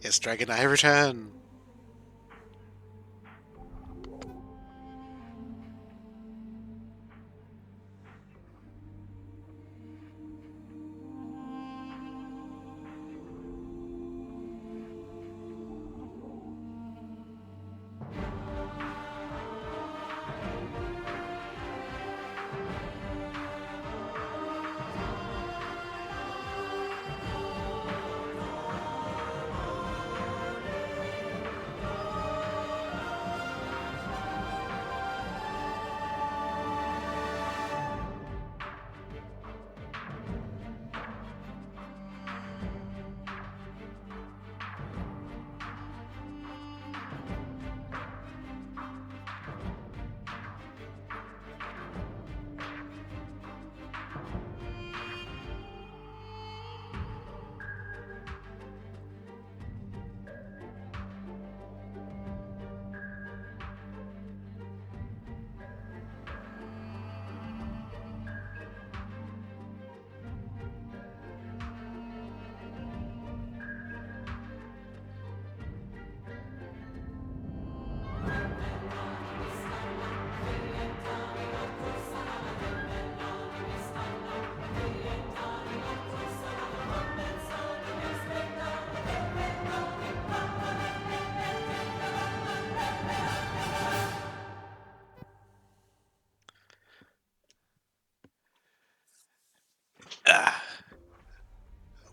Yes, Dragon, I return.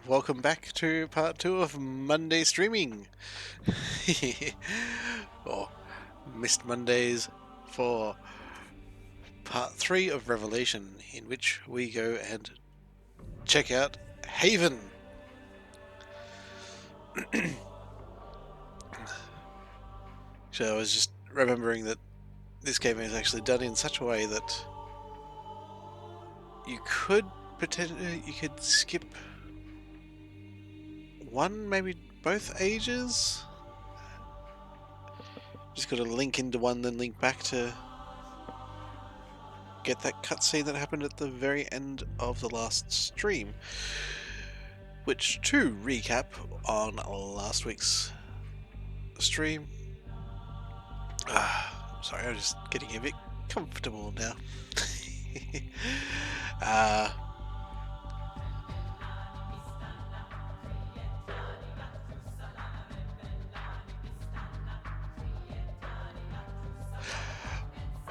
Welcome back to part 2 of Monday streaming. Or Myst Mondays for part 3 of Releeshahn, in which we go and check out Haven. So I was just remembering that this game is actually done in such a way that you could skip one, maybe both ages. Just got to link into one, then link back to get that cutscene that happened at the very end of the last stream. Which, to recap on last week's stream, sorry, I'm just getting a bit comfortable now.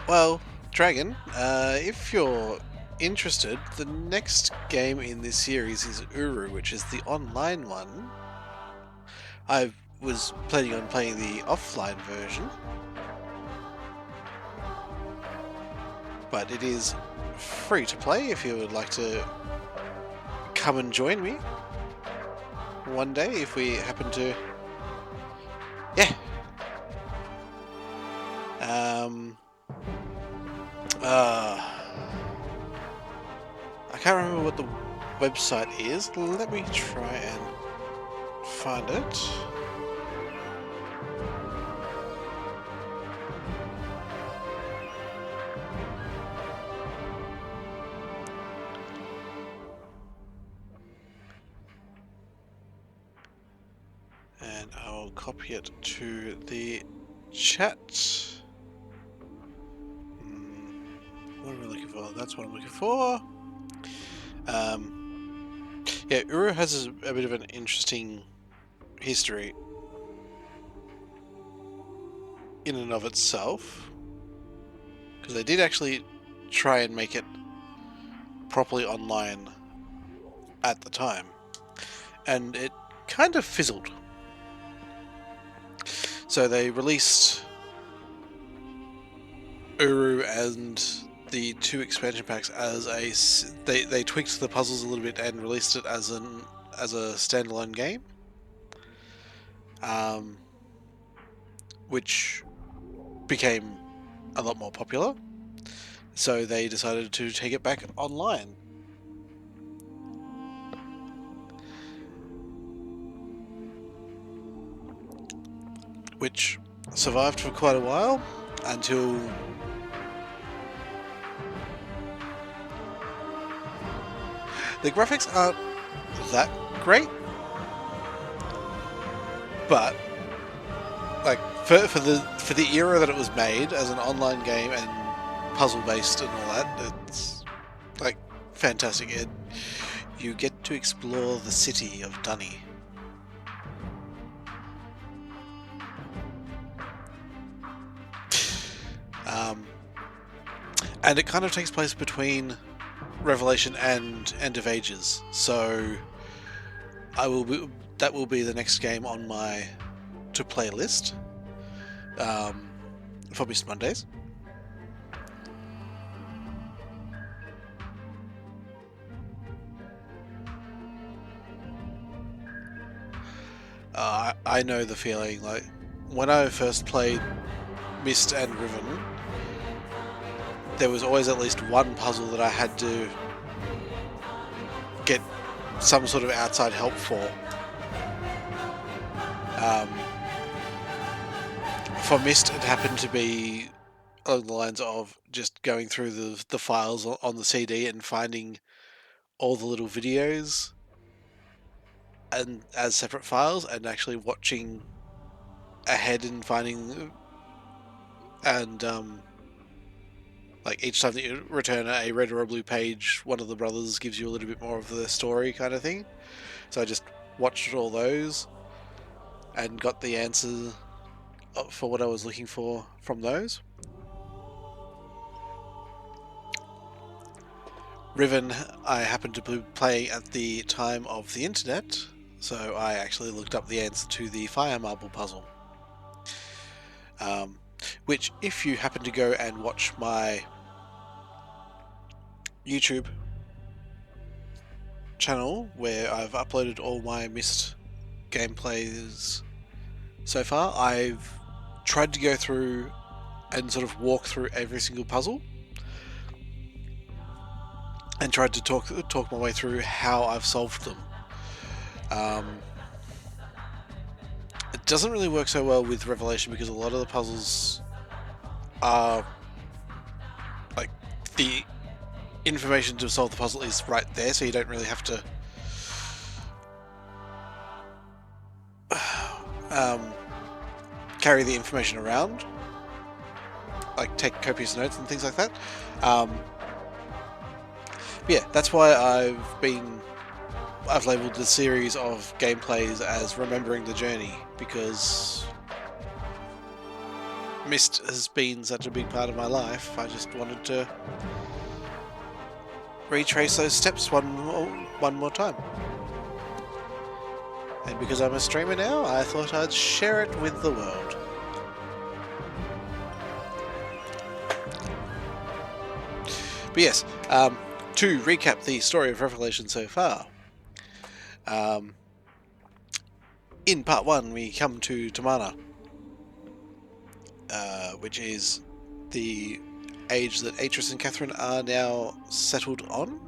Well, Dragon, if you're interested, the next game in this series is Uru, which is the online one. I was planning on playing the offline version, but it is free to play if you would like to come and join me one day if we happen to. Yeah. I can't remember what the website is. Let me try and find it. And I'll copy it to the chat. What am I looking for? That's what I'm looking for. Yeah, Uru has a bit of an interesting history in and of itself, because they did actually try and make it properly online at the time, and it kind of fizzled. So they released Uru and the 2 expansion packs as they tweaked the puzzles a little bit and released it as a standalone game, which became a lot more popular. So they decided to take it back online. Which survived for quite a while until the graphics aren't that great, But like for the era that it was made as an online game and puzzle based and all that, it's like fantastic. You get to explore the city of Dunny. And it kind of takes place between Revelation and End of Ages, so that will be the next game on my to play list for Myst Mondays. I know the feeling. Like when I first played Myst and Riven, there was always at least one puzzle that I had to get some sort of outside help for. For Myst, it happened to be along the lines of just going through the files on the CD and finding all the little videos and as separate files, and actually watching ahead and finding and like each time that you return a red or a blue page, one of the brothers gives you a little bit more of the story kind of thing. So I just watched all those and got the answer for what I was looking for from those. Riven, I happened to be playing at the time of the internet, so I actually looked up the answer to the fire marble puzzle. Which, if you happen to go and watch my YouTube channel, where I've uploaded all my Myst gameplays so far, I've tried to go through and sort of walk through every single puzzle and tried to talk my way through how I've solved them. It doesn't really work so well with Revelation because a lot of the puzzles are like the information to solve the puzzle is right there, so you don't really have to carry the information around, like take copious notes and things like that. Yeah, that's why I've labelled the series of gameplays as Remembering the Journey, because Myst has been such a big part of my life. I just wanted to retrace those steps one more time. And because I'm a streamer now, I thought I'd share it with the world. But yes, to recap the story of Revelation so far. In part 1, we come to Tomahna, which is the age that Atrus and Catherine are now settled on,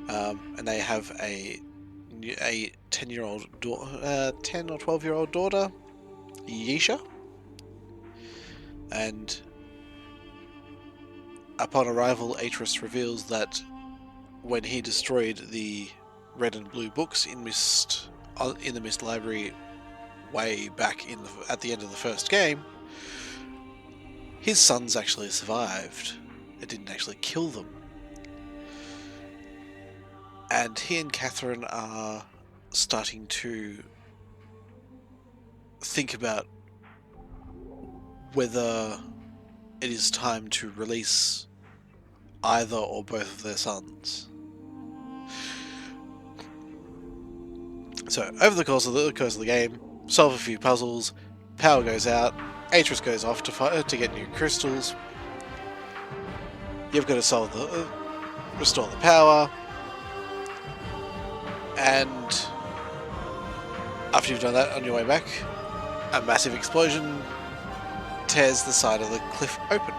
and they have a 10-year-old 10 or 12-year-old daughter, Yeesha, and upon arrival, Atrus reveals that when he destroyed the red and blue books in the Myst library way back at the end of the first game, his sons actually survived. It didn't actually kill them. And he and Catherine are starting to think about whether it is time to release either or both of their sons. So, over the course of the game, solve a few puzzles, power goes out, Atrus goes off to get new crystals. You've got to restore the power, and after you've done that, on your way back, a massive explosion tears the side of the cliff open.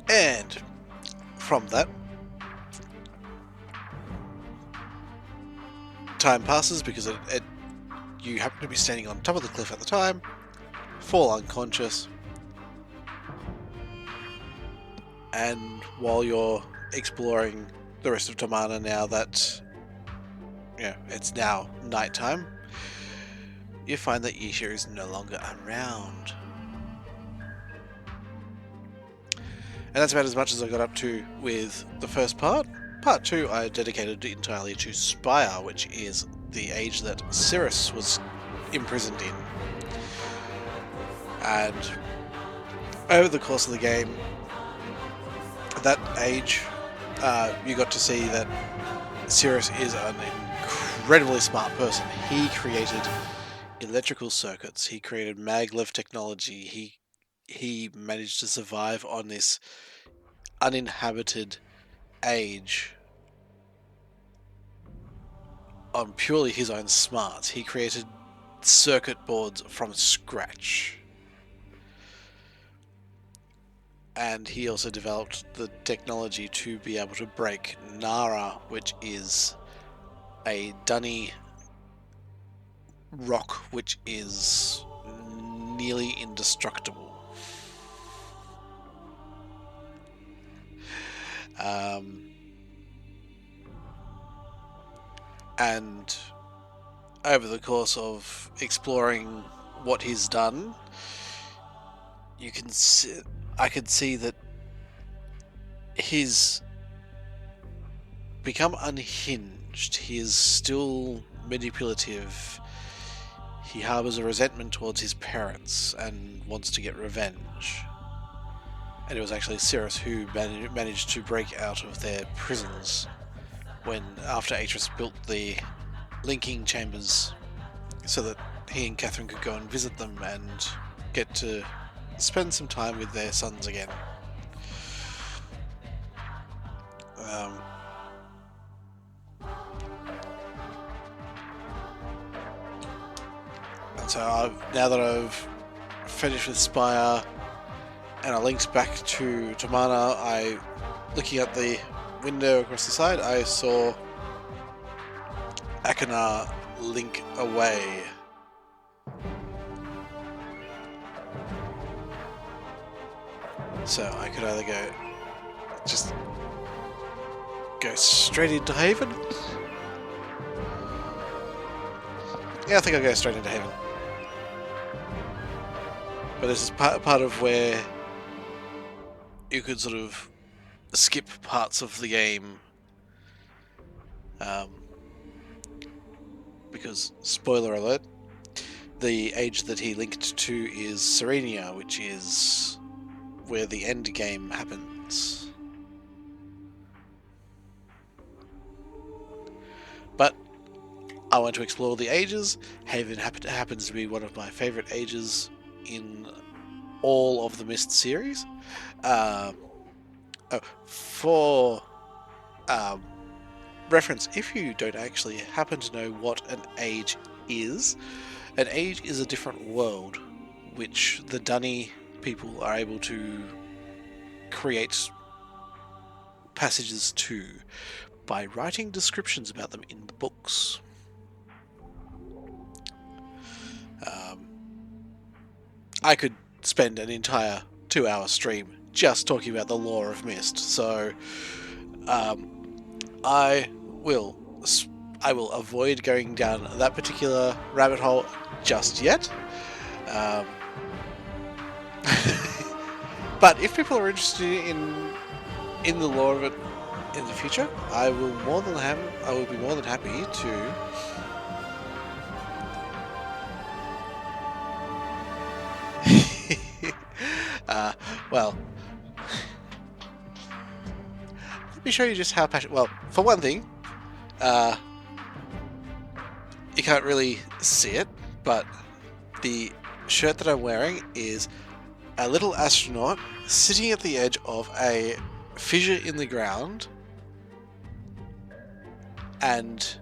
And from that, time passes because you happen to be standing on top of the cliff at the time, fall unconscious, and while you're exploring the rest of Tomahna, now that it's now nighttime, you find that Yeesha is no longer around. And that's about as much as I got up to with the first part. Part 2 I dedicated entirely to Spire, which is the age that Sirrus was imprisoned in. And over the course of the game, that age, you got to see that Sirrus is an incredibly smart person. He created electrical circuits, he created maglev technology, he managed to survive on this uninhabited age on purely his own smarts. He created circuit boards from scratch. And he also developed the technology to be able to break Nara, which is a dunny rock which is nearly indestructible. And over the course of exploring what he's done, I could see that he's become unhinged. He is still manipulative. He harbors a resentment towards his parents and wants to get revenge. And it was actually Sirrus who managed to break out of their prisons after Atrus built the linking chambers so that he and Catherine could go and visit them and get to spend some time with their sons again. And so now that I've finished with Spire and I linked back to Tomahna, looking at the window across the side, I saw Achernar link away. So I could either go straight into Haven. Yeah, I think I'll go straight into Haven. But this is part of where you could sort of skip parts of the game. Because, spoiler alert, the age that he linked to is Serenia, which is where the end game happens. But I want to explore the ages. Haven happens to be one of my favourite ages in all of the Myst series. For reference, if you don't actually happen to know what an age is a different world which the Dunny people are able to create passages to by writing descriptions about them in the books. I could spend an entire 2-hour stream just talking about the lore of Myst, so I will avoid going down that particular rabbit hole just yet. But if people are interested in the lore of it in the future, I will be more than happy to well, let me show you just how passionate. Well, for one thing, you can't really see it, but the shirt that I'm wearing is a little astronaut sitting at the edge of a fissure in the ground, and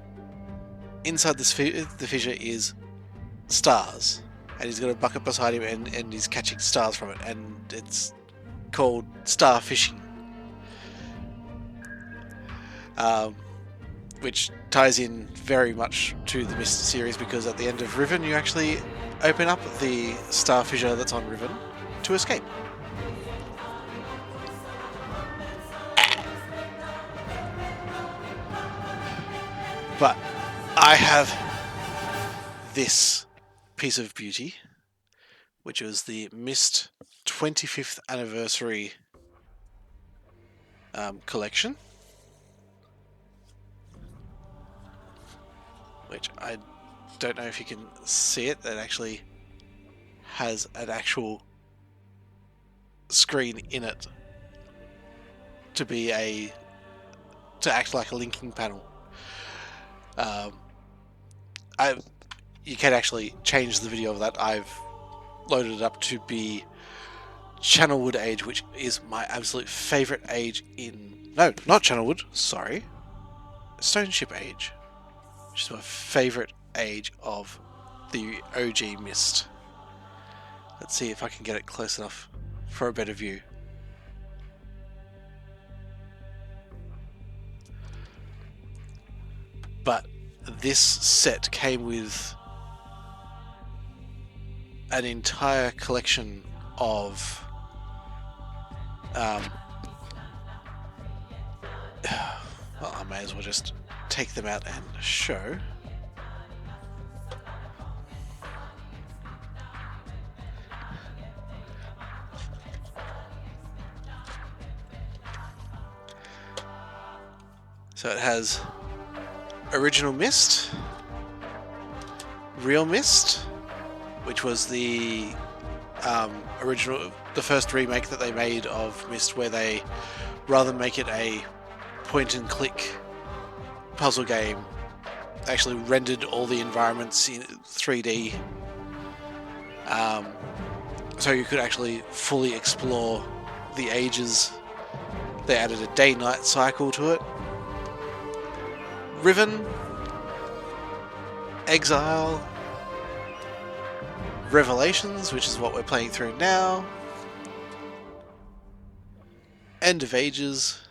inside the fissure is stars, and he's got a bucket beside him and he's catching stars from it, and it's called star fishing, which ties in very much to the Myst series, because at the end of Riven you actually open up the star fissure that's on Riven to escape. But I have this piece of beauty, which was the Myst 25th anniversary collection, which I don't know if you can see it. That actually has an actual screen in it to act like a linking panel. You can actually change the video of that. I've loaded it up to be Channelwood Age, which is my absolute favourite age in... No, not Channelwood, sorry. Stoneship Age, which is my favourite age of the OG Myst. Let's see if I can get it close enough for a better view. But this set came with an entire collection of well, I may as well just take them out and show. So it has original Myst, real Myst, which was the the first remake that they made of Myst, where they, rather than make it a point-and-click puzzle game, actually rendered all the environments in 3D, so you could actually fully explore the ages. They added a day-night cycle to it. Riven, Exile, Revelations, which is what we're playing through now, End of Ages,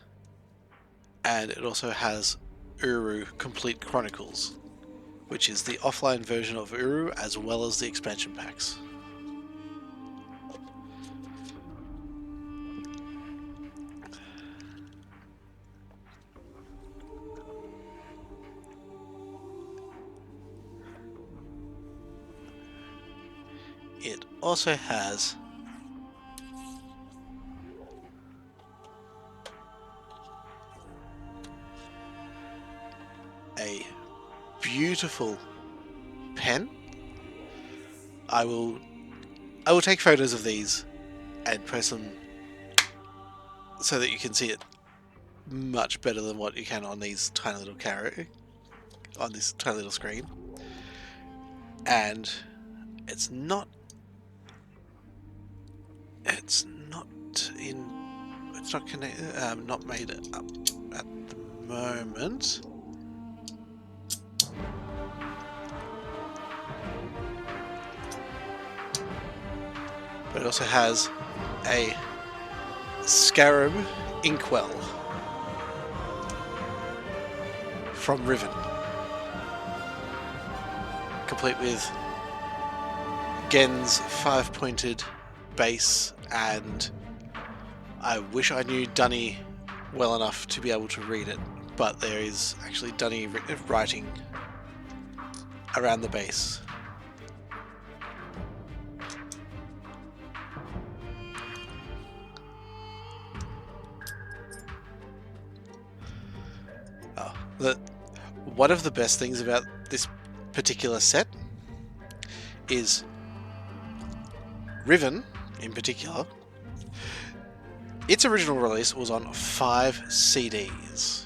and it also has Uru Complete Chronicles, which is the offline version of Uru as well as the expansion packs. It also has a beautiful pen. I will take photos of these and post them so that you can see it much better than what you can on these tiny little on this tiny little screen. And it's not connected, not made up at the moment. But it also has a Scarab Inkwell from Riven, complete with Gen's 5-pointed base, and I wish I knew Dunny well enough to be able to read it, but there is actually Dunny writing around the base. One of the best things about this particular set is Riven, in particular. Its original release was on 5 CDs.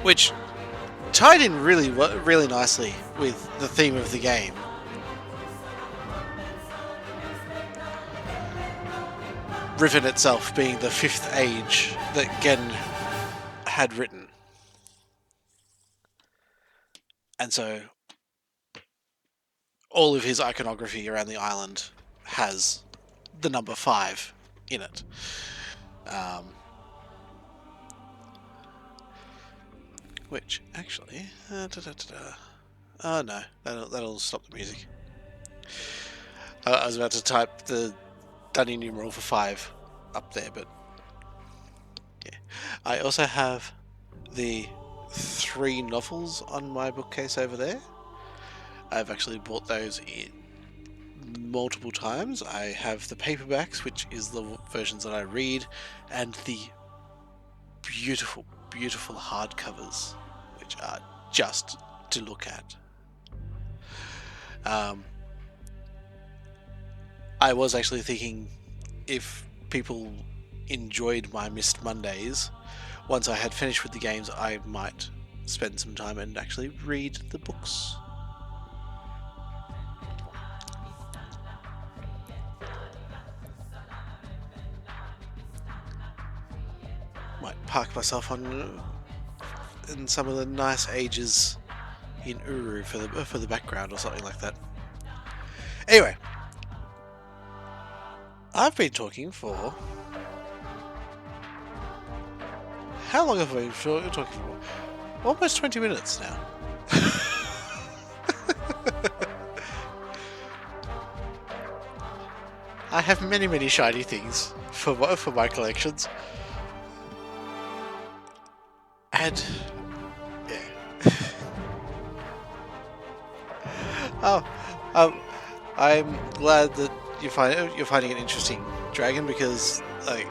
Which tied in really nicely with the theme of the game. Riven itself being the 5th age that Gen had written. And so all of his iconography around the island has the number 5 in it. Which actually, oh no, that'll stop the music. I was about to type the Dunny numeral for 5 up there, but yeah. I also have the 3 novels on my bookcase over there. I've actually bought those multiple times. I have the paperbacks, which is the versions that I read, and the beautiful, beautiful hardcovers, which are just to look at. I was actually thinking if people enjoyed my Myst Mondays, once I had finished with the games, I might spend some time and actually read the books. Might park myself on in some of the nice ages in Uru for the background or something like that. Anyway, I've been talking for... How long have I been talking for? Almost 20 minutes now. I have many, many shiny things for my collections. And... yeah. I'm glad that you're finding an interesting dragon, because, like,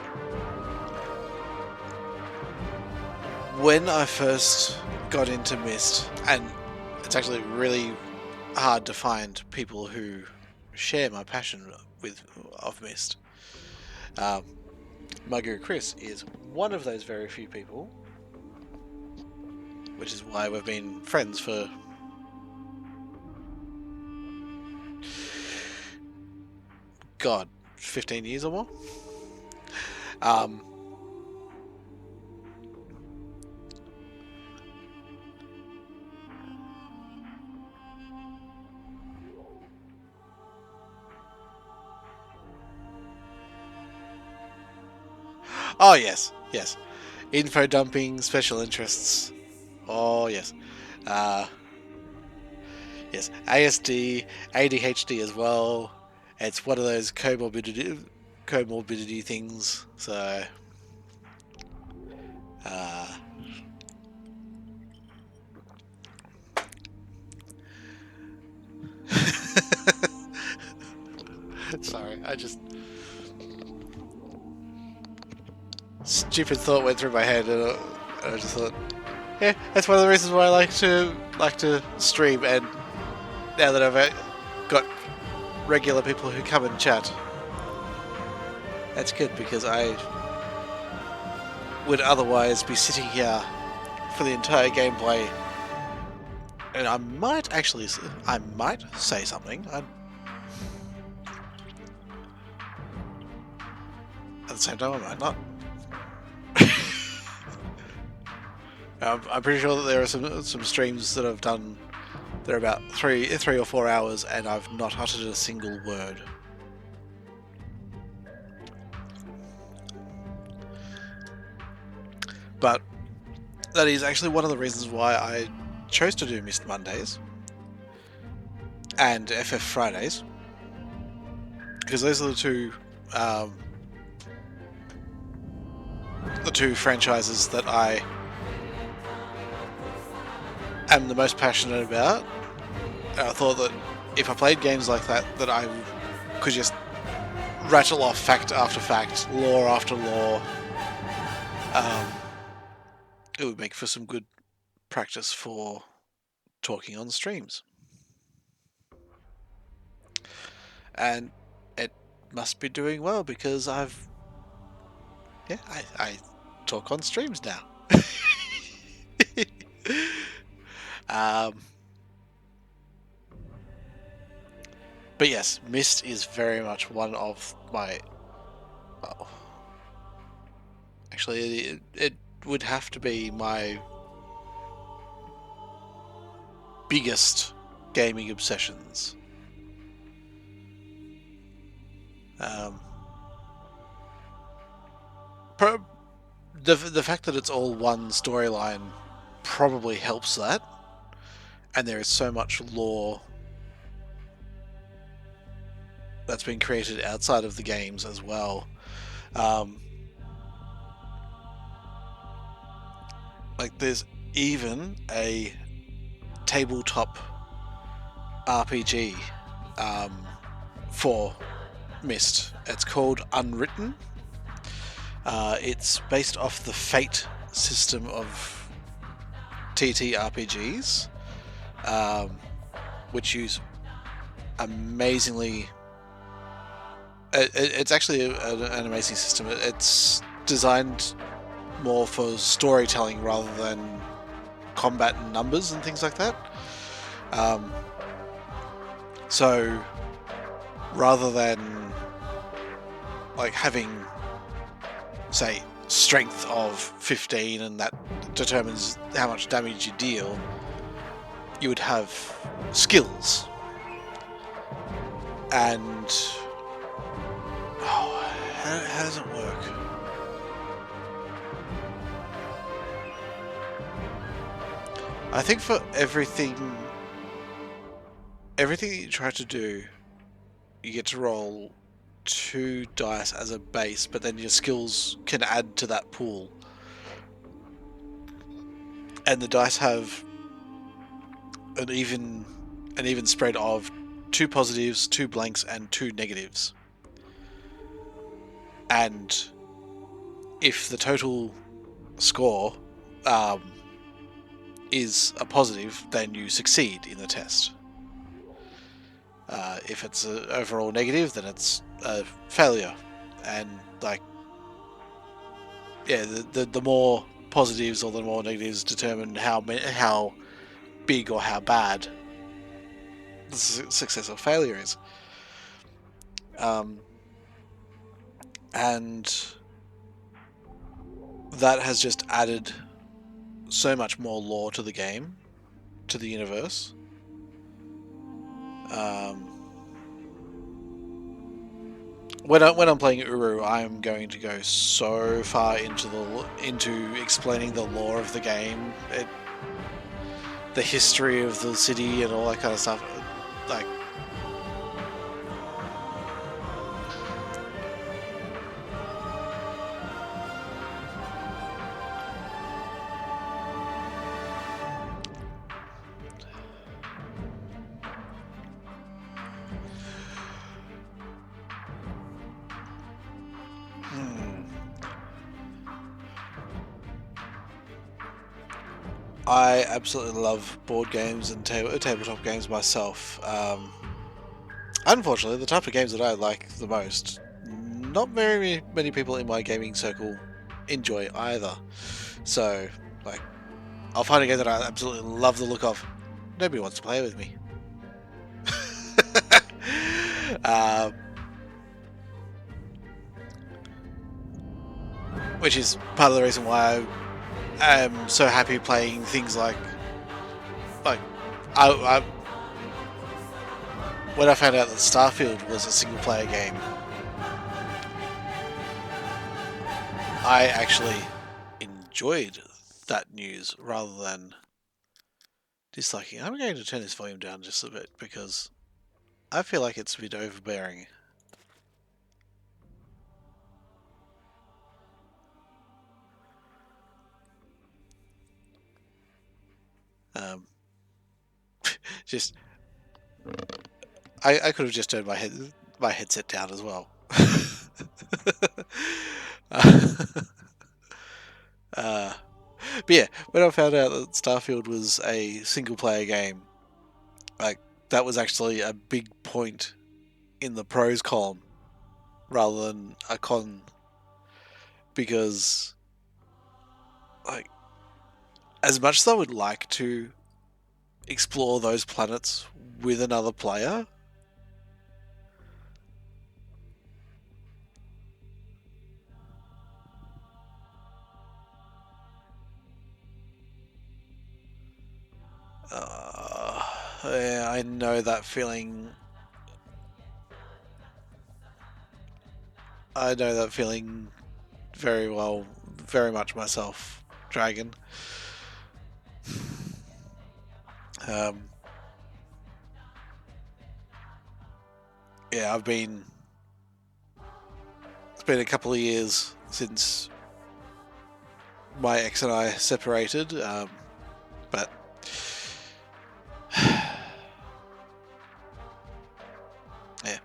when I first got into Myst, and it's actually really hard to find people who share my passion of Myst. My guru Chris is one of those very few people, which is why we've been friends for God, 15 years or more. Oh yes, yes. Info dumping, special interests. Oh yes. Yes, ASD, ADHD as well. It's one of those comorbidity things. So, sorry, I just stupid thought went through my head, and I just thought, yeah, that's one of the reasons why I like to stream. And now that I've got regular people who come and chat, that's good, because I would otherwise be sitting here for the entire gameplay, and I might say something. At the same time, I might not. I'm pretty sure that there are some streams that I've done that are about 3 or 4 hours, and I've not uttered a single word. But that is actually one of the reasons why I chose to do Myst Mondays and FF Fridays, because those are the two franchises that I am the most passionate about. I thought that if I played games like that I could just rattle off fact after fact, lore after lore, it would make for some good practice for talking on streams. And it must be doing well, because I talk on streams now. But yes, Myst is very much one of my... Well, actually, it would have to be my biggest gaming obsessions. The fact that it's all one storyline probably helps that, and there is so much lore that's been created outside of the games as well. Like, there's even a tabletop RPG for Myst. It's called Unwritten. It's based off the Fate system of TTRPGs, which use amazingly. It's actually an amazing system. It's designed more for storytelling rather than combat and numbers and things like that. So rather than like having, say, strength of 15 and that determines how much damage you deal, you would have skills. And how does it work? I think for everything that you try to do, you get to roll 2 dice as a base, but then your skills can add to that pool. And the dice have an even spread of 2 positives, 2 blanks, and 2 negatives. And if the total score is a positive, then you succeed in the test. If it's an overall negative, then it's a failure. And like, yeah, the more positives or the more negatives determine how big or how bad the success or failure is. And that has just added so much more lore to the game, to the universe. When I'm playing Uru, I'm going to go so far into explaining the lore of the game, the history of the city, and all that kind of stuff. Like, I absolutely love board games and tabletop games myself. Unfortunately, the type of games that I like the most, not very many people in my gaming circle enjoy either. So, like, I'll find a game that I absolutely love the look of. Nobody wants to play with me. Which is part of the reason why I am so happy playing things like I when I found out that Starfield was a single player game, I actually enjoyed that news rather than disliking. I'm going to turn this volume down just a bit because I feel like it's a bit overbearing. Just I could have just turned my headset down as well. But yeah, when I found out that Starfield was a single player game, like, that was actually a big point in the pros column rather than a con, because, like, as much as I would like to explore those planets with another player, yeah, I know that feeling. I know that feeling very well, very much myself, Dragon. Yeah, it's been a couple of years since my ex and I separated, but yeah,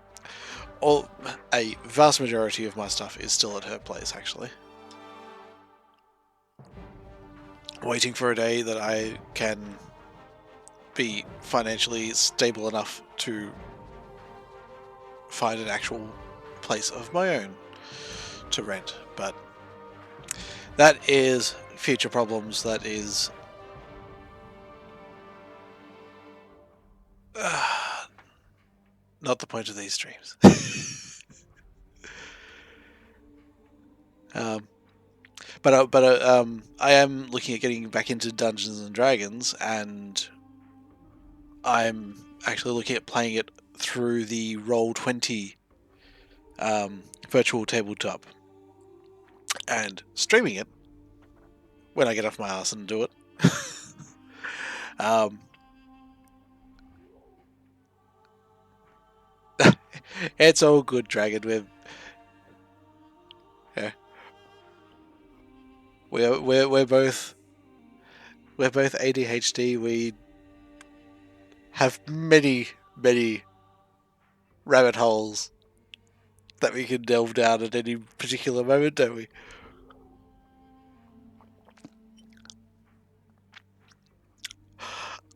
a vast majority of my stuff is still at her place, actually. Waiting for a day that I can be financially stable enough to find an actual place of my own to rent, but that is future problems. That is not the point of these streams. But I am looking at getting back into Dungeons and Dragons, and I'm actually looking at playing it through the Roll20 virtual tabletop and streaming it when I get off my ass and do it. It's all good, Dragon. We're both ADHD. We have many rabbit holes that we can delve down at any particular moment, don't we?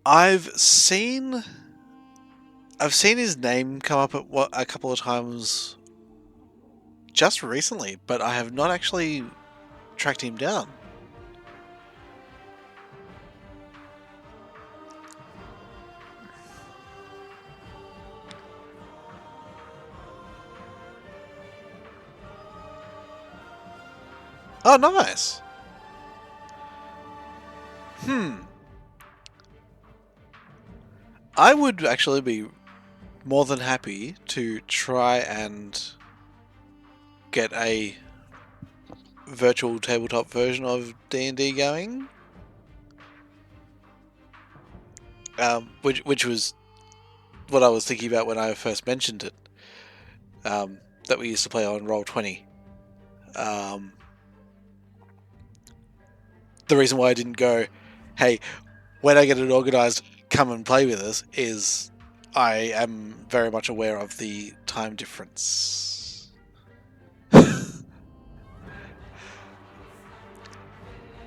I've seen his name come up a couple of times just recently, but I have not actually tracked him down. Oh, nice. I would actually be more than happy to try and get a virtual tabletop version of D&D going. Which was what I was thinking about when I first mentioned it. That we used to play on Roll20. The reason why I didn't go, hey, when I get it organised, come and play with us, is I am very much aware of the time difference.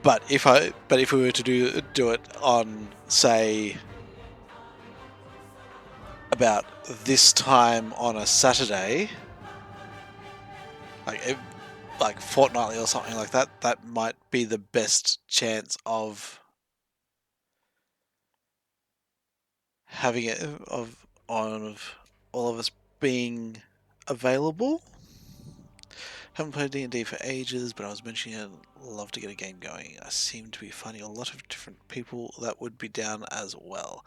But if we were to do it on, say, about this time on a Saturday, like fortnightly or something like that, that might be the best chance of having it of all of us being available. Haven't played D&D for ages, but I was mentioning I'd love to get a game going. I seem to be finding a lot of different people that would be down as well.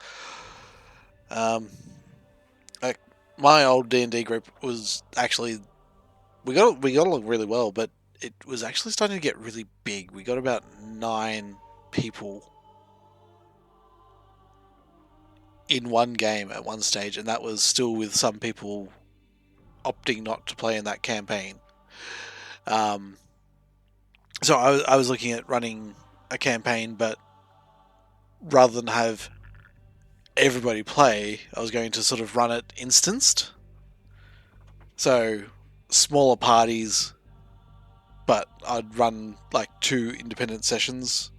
Like my old D&D group was actually we got along really well, but it was actually starting to get really big. We got about 9 people in one game at one stage, and that was still with some people opting not to play in that campaign. So I was looking at running a campaign, but rather than have everybody play, I was going to sort of run it instanced. So smaller parties, but I'd run like 2 independent sessions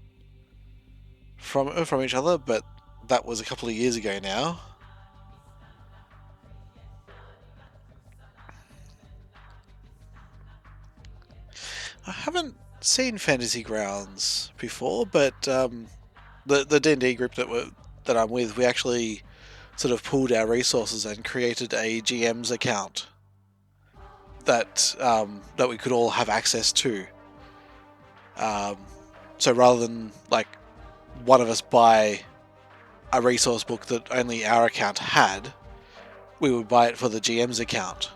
from each other, but that was a couple of years ago now. I haven't seen Fantasy Grounds before, but the D&D group that I'm with, we actually sort of pooled our resources and created a GM's account that that we could all have access to. So rather than like one of us buy a resource book that only our account had, we would buy it for the GM's account.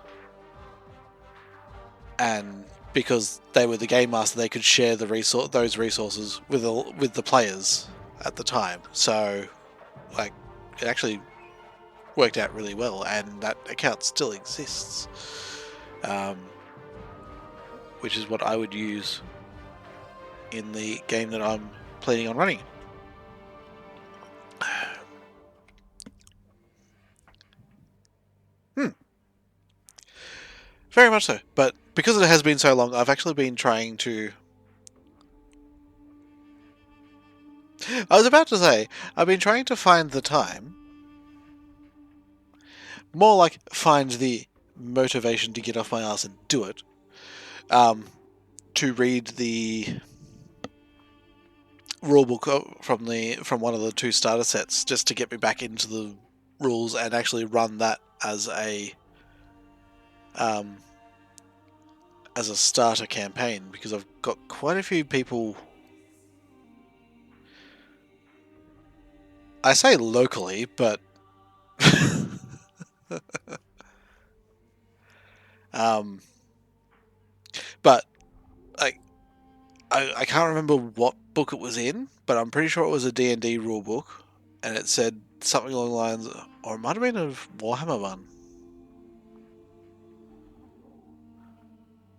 And because they were the game master, they could share those resources with the players at the time. So, like, it actually worked out really well, and that account still exists, which is what I would use in the game that I'm planning on running. Very much so. But because it has been so long, I've actually been trying to... I was about to say, I've been trying to find the time. More like find the motivation to get off my ass and do it. To read the rulebook from one of the 2 starter sets, just to get me back into the rules and actually run that as a starter campaign, because I've got quite a few people. I say locally, but but I can't remember what book it was in, but I'm pretty sure it was a D&D rulebook, and it said something along the lines, or it might have been a Warhammer one,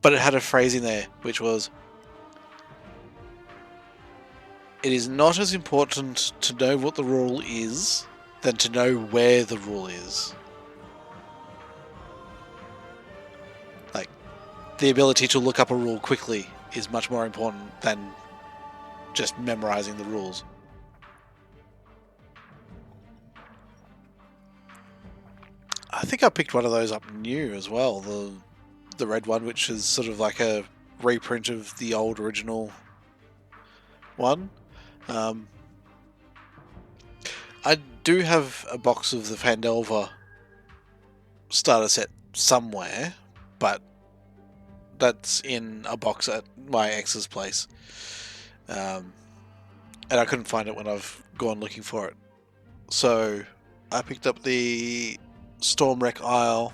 but it had a phrase in there which was, "It is not as important to know what the rule is than to know where the rule is." Like, the ability to look up a rule quickly is much more important than just memorizing the rules. I think I picked one of those up new as well, the red one, which is sort of like a reprint of the old original one. I do have a box of the Phandelver starter set somewhere, but that's in a box at my ex's place. And I couldn't find it when I've gone looking for it. So I picked up the Stormwreck Isle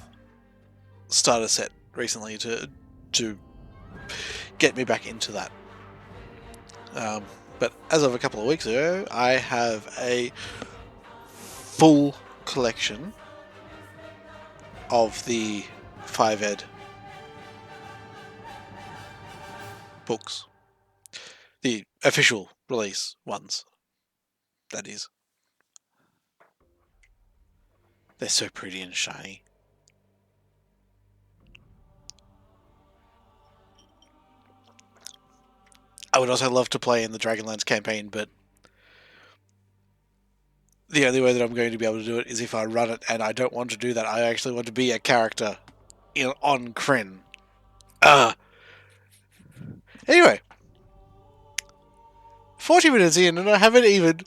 starter set recently to get me back into that. But as of a couple of weeks ago, I have a full collection of the 5ed books. The official release ones, that is. They're so pretty and shiny. I would also love to play in the Dragonlance campaign, but the only way that I'm going to be able to do it is if I run it, and I don't want to do that. I actually want to be a character on Krynn. Anyway, 40 minutes in and I haven't even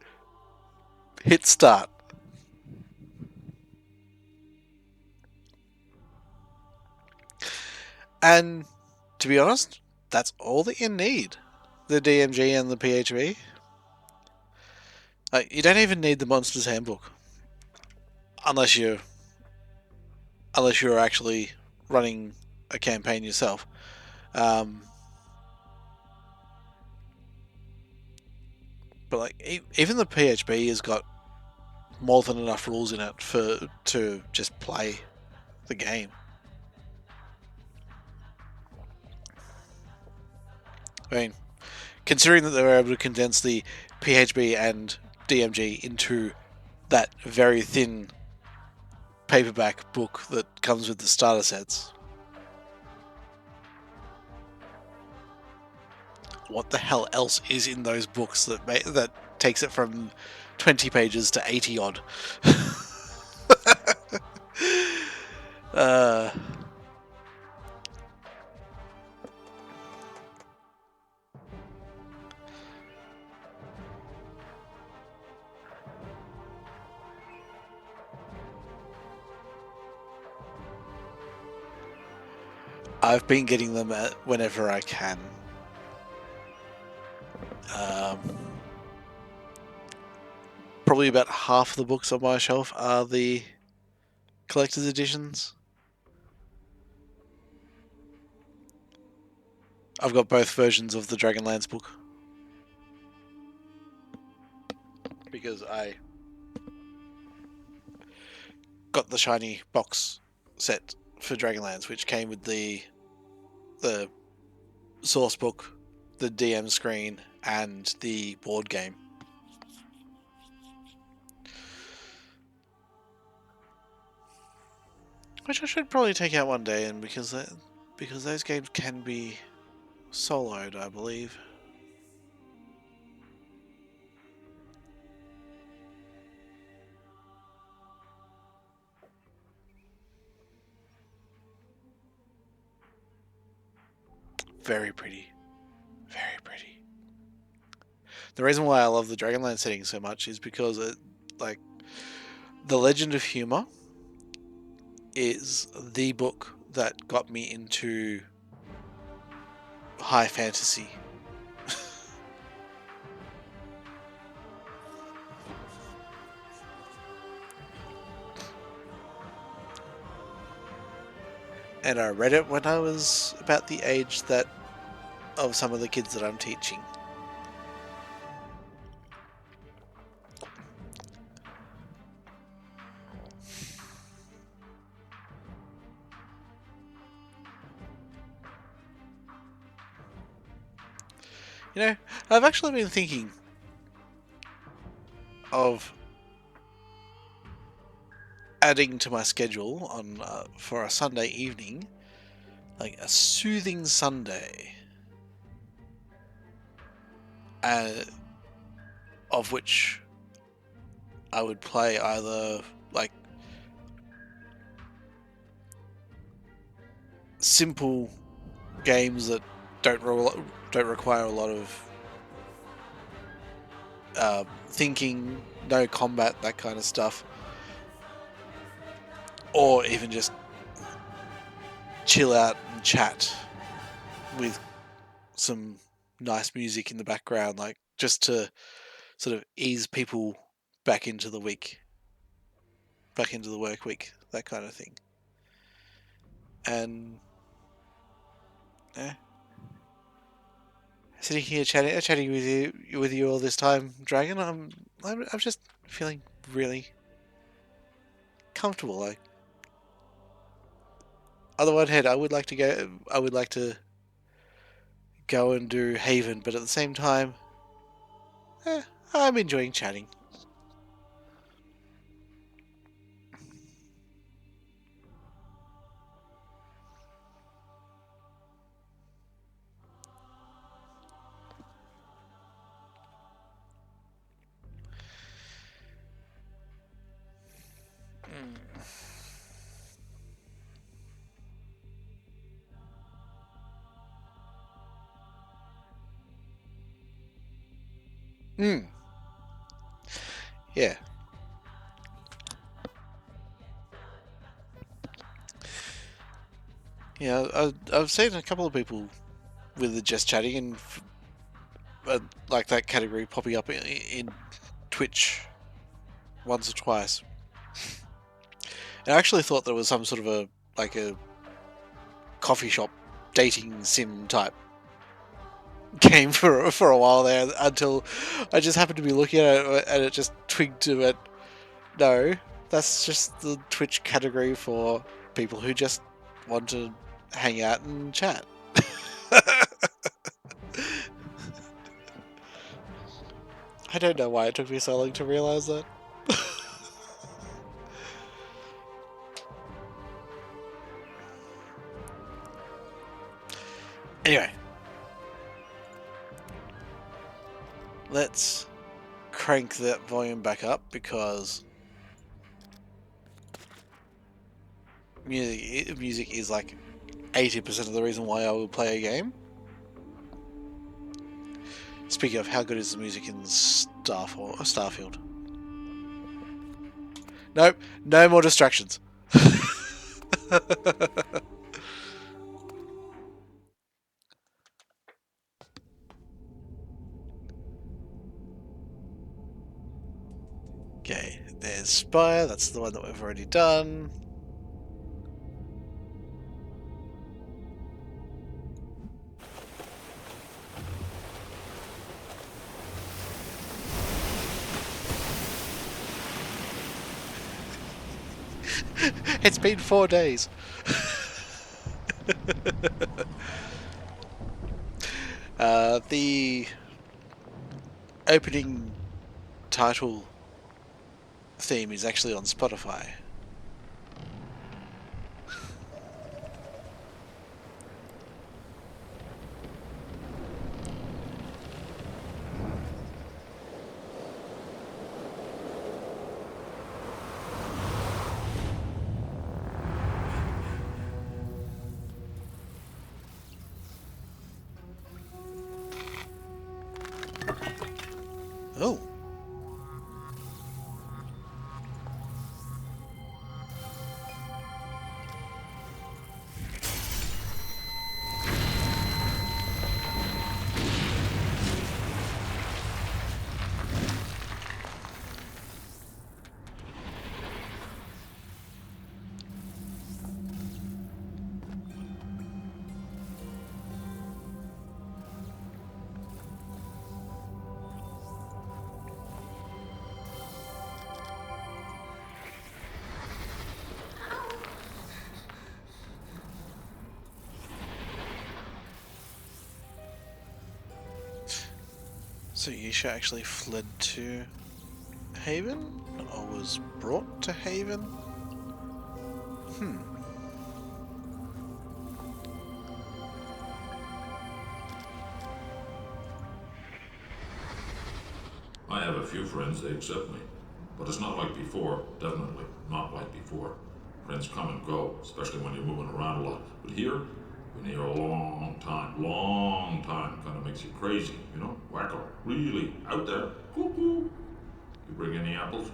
hit start. And to be honest, that's all that you need. The DMG and the PHB. You don't even need the Monsters Handbook. Unless you're actually running a campaign yourself. But like, even the PHB has got more than enough rules in it to just play the game. I mean, considering that they were able to condense the PHB and DMG into that very thin paperback book that comes with the starter sets. What the hell else is in those books that takes it from 20 pages to 80 odd? I've been getting them whenever I can. Probably about half the books on my shelf are the collector's editions. I've got both versions of the Dragonlance book. Because I got the shiny box set for Dragonlance, which came with the source book the DM screen and the board game. Which I should probably take out one day, and because those games can be soloed, I believe. Very pretty. Very pretty. The reason why I love the Dragonlance setting so much is because it, like, The Legend of Humor is the book that got me into high fantasy. And I read it when I was about the age that of some of the kids that I'm teaching. You know, I've actually been thinking of adding to my schedule on for a Sunday evening, like a soothing Sunday, of which I would play either like simple games that don't require a lot of thinking, no combat, that kind of stuff, or even just chill out and chat with some nice music in the background, like just to sort of ease people back into the week, back into the work week, that kind of thing. And sitting here chatting with you all this time, Dragon, I'm just feeling really comfortable. Like, on the one hand, I would like to go and do Haven, but at the same time, I'm enjoying chatting. Yeah. Yeah, I've seen a couple of people with the just chatting and like that category popping up in Twitch once or twice. And I actually thought there was some sort of a coffee shop dating sim type game for a while there, until I just happened to be looking at it and it just twigged to it. No, that's just the Twitch category for people who just want to hang out and chat. I don't know why it took me so long to realise that. Anyway, let's crank that volume back up, because music is like 80% of the reason why I will play a game. Speaking of, how good is the music in Starfield? Nope, no more distractions. Okay, there's Spire, that's the one that we've already done. It's been 4 days. The opening title theme is actually on Spotify. Oh. So Yeesha actually fled to Haven? Or was brought to Haven? I have a few friends, they accept me. But it's not like before, definitely not like before. Friends come and go, especially when you're moving around a lot. But here, been here a long time. Kind of makes you crazy, you know? Wacko, really, out there, cuckoo. You bring any apples?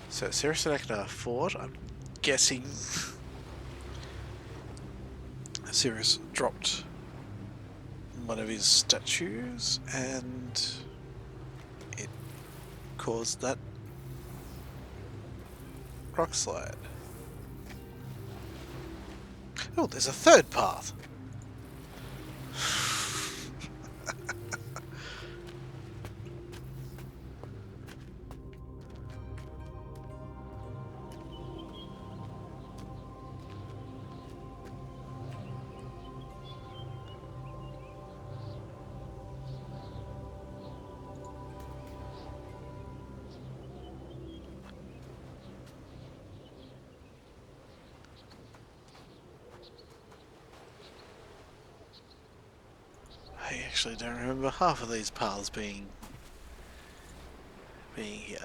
So Sirrus and Achernar fought. I'm guessing Sirrus dropped one of his statues and it caused that rock slide. Oh, there's a third path. I actually don't remember half of these paths being here.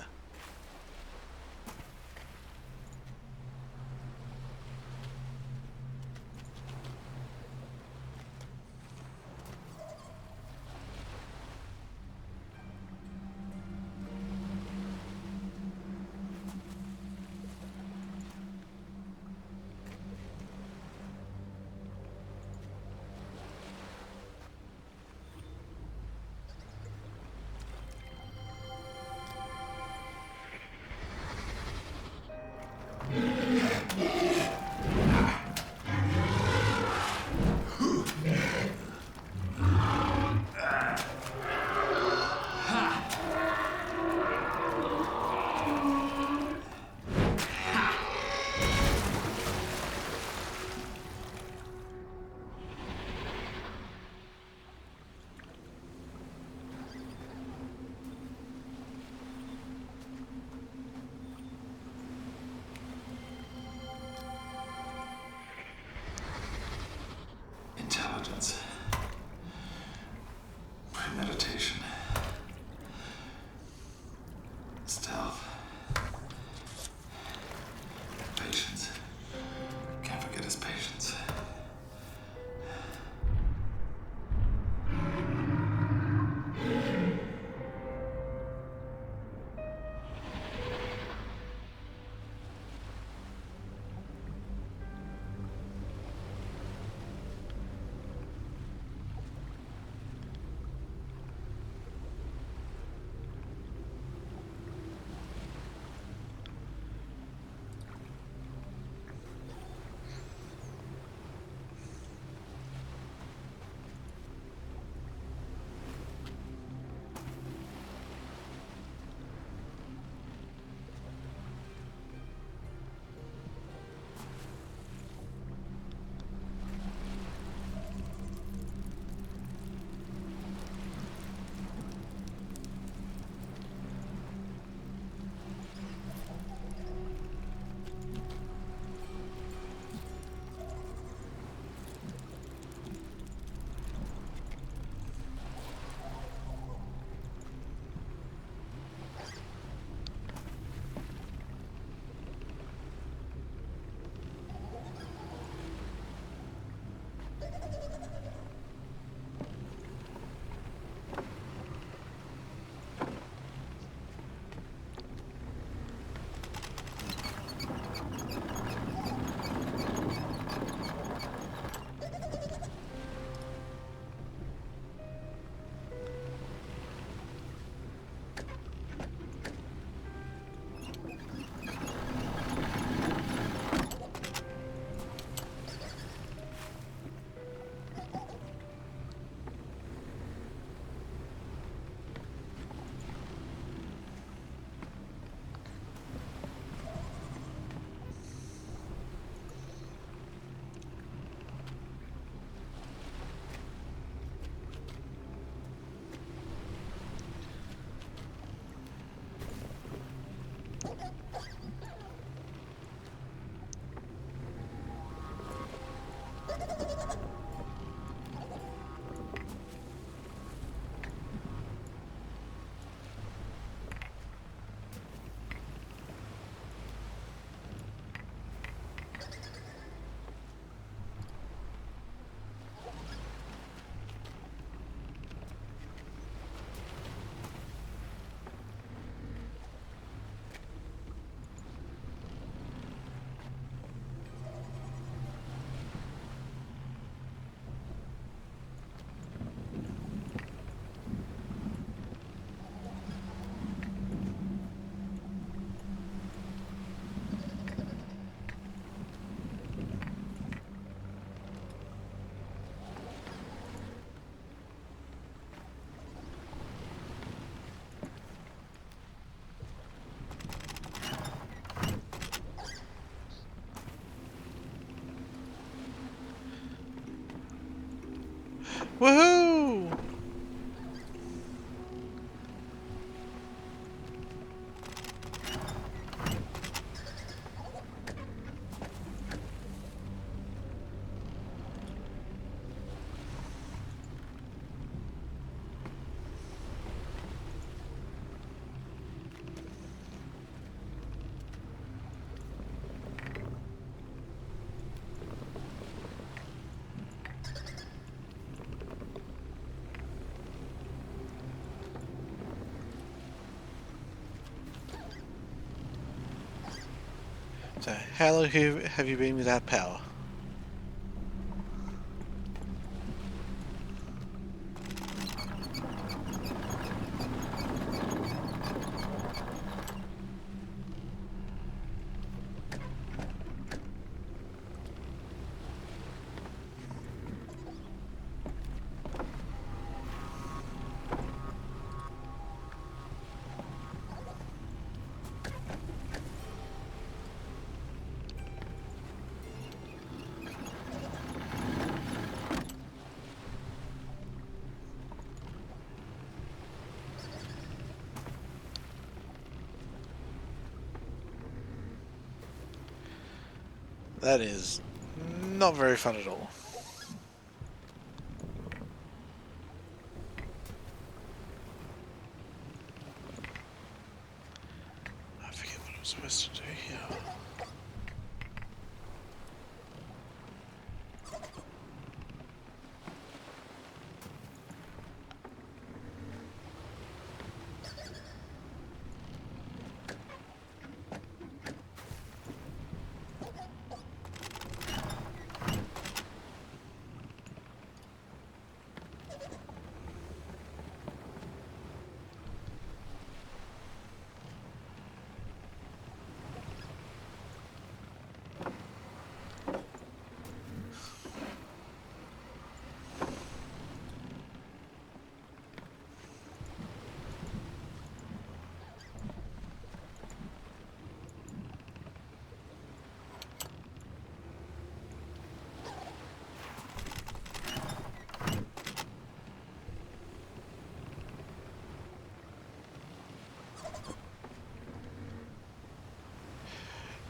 Woohoo! So, how long have you been without power? That is not very fun at all. I forget what I'm supposed to do here.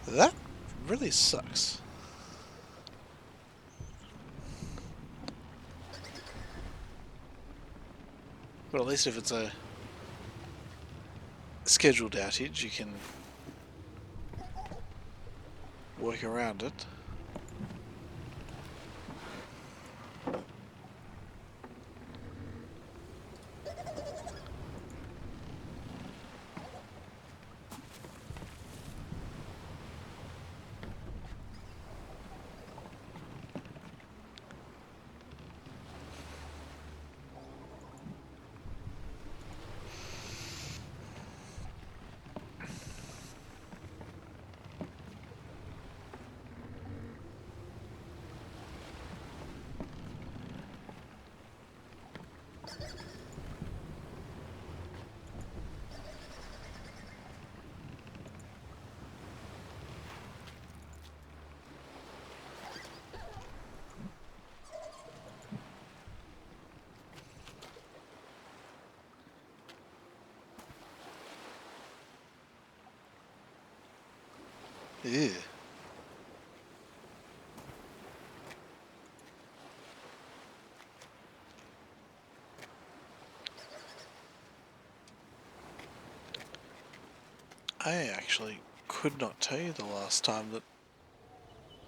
That really sucks. But at least if it's a scheduled outage, you can work around it. Ew. I actually could not tell you the last time that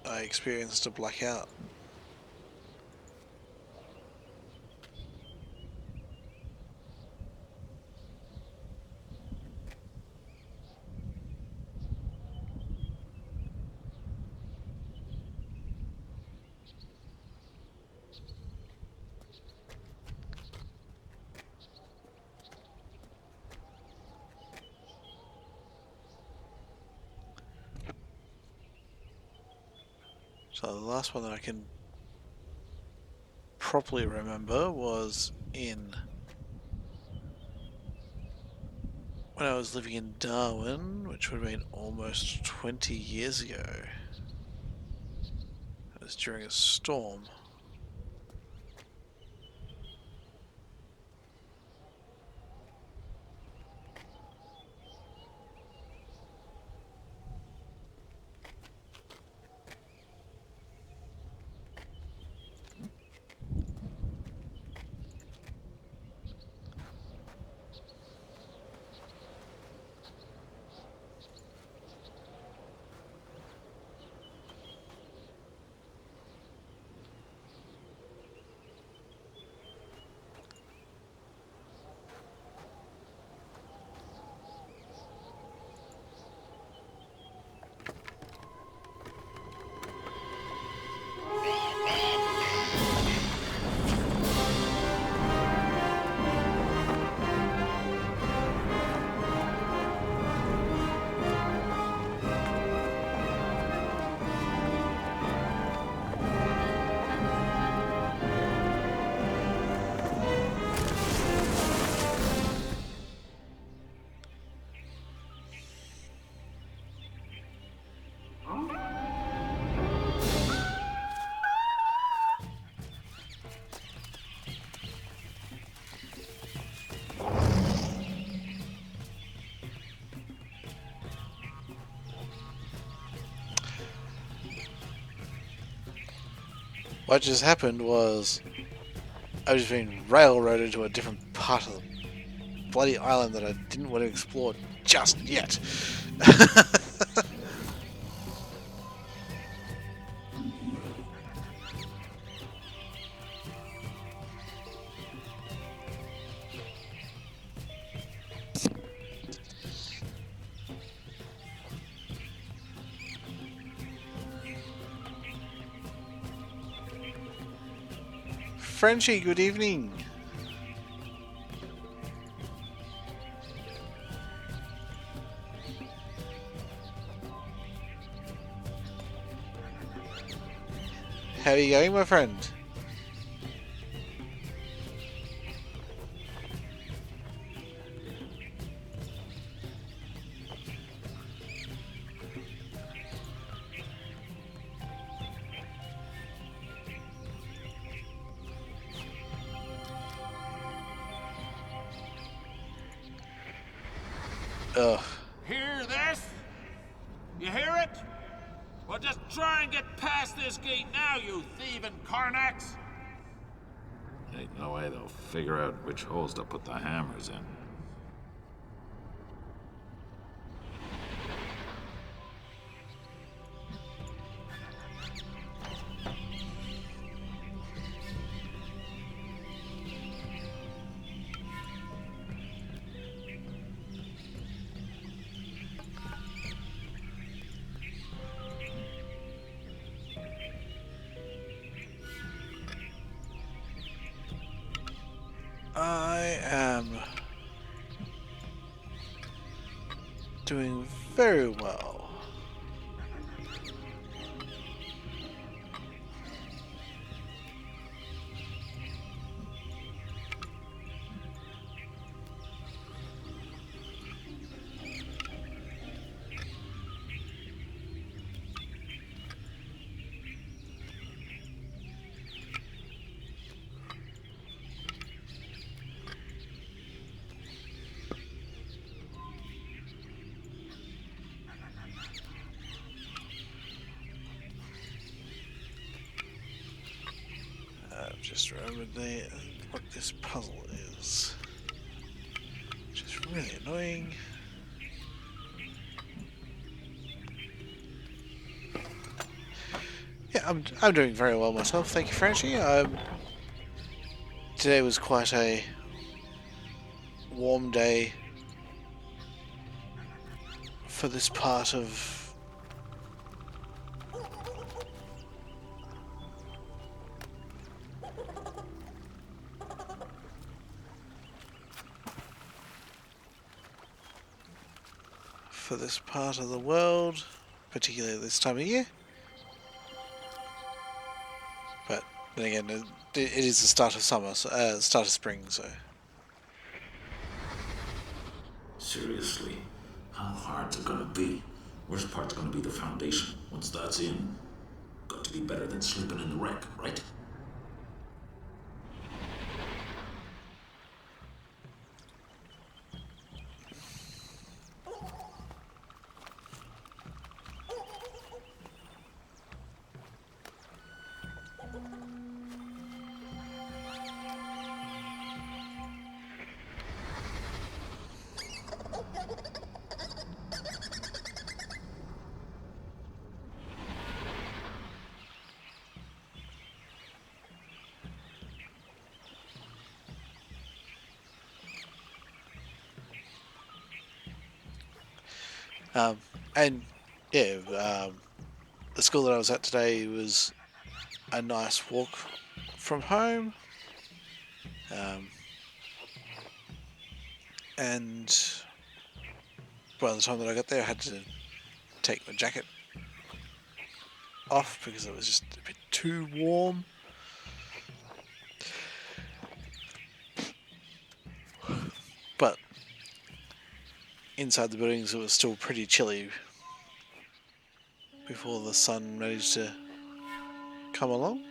I experienced a blackout. So the last one that I can properly remember was when I was living in Darwin, which would have been almost 20 years ago. It was during a storm. What just happened was I was being railroaded to a different part of the bloody island that I didn't want to explore just yet. Frenchie, good evening. How are you going, my friend? Ugh. Hear this? You hear it? Well, just try and get past this gate now, you thieving Karnaks! Ain't no way they'll figure out which holes to put the hammers in. I am doing very well. I've just remembered what this puzzle is, which is really annoying. Yeah, I'm doing very well myself, thank you, Frenchie. Today was quite a warm day for this part of the world, particularly this time of year. But then again, it is the start of summer, start of spring, so. Seriously, how hard's it gonna be? Worst part's gonna be the foundation. Once that's in, got to be better than sleeping in the wreck, right? And yeah, the school that I was at today was a nice walk from home, and by the time that I got there, I had to take my jacket off because it was just a bit too warm. But inside the buildings, it was still pretty chilly before the sun managed to come along.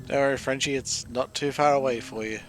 Don't worry, Frenchie, it's not too far away for you.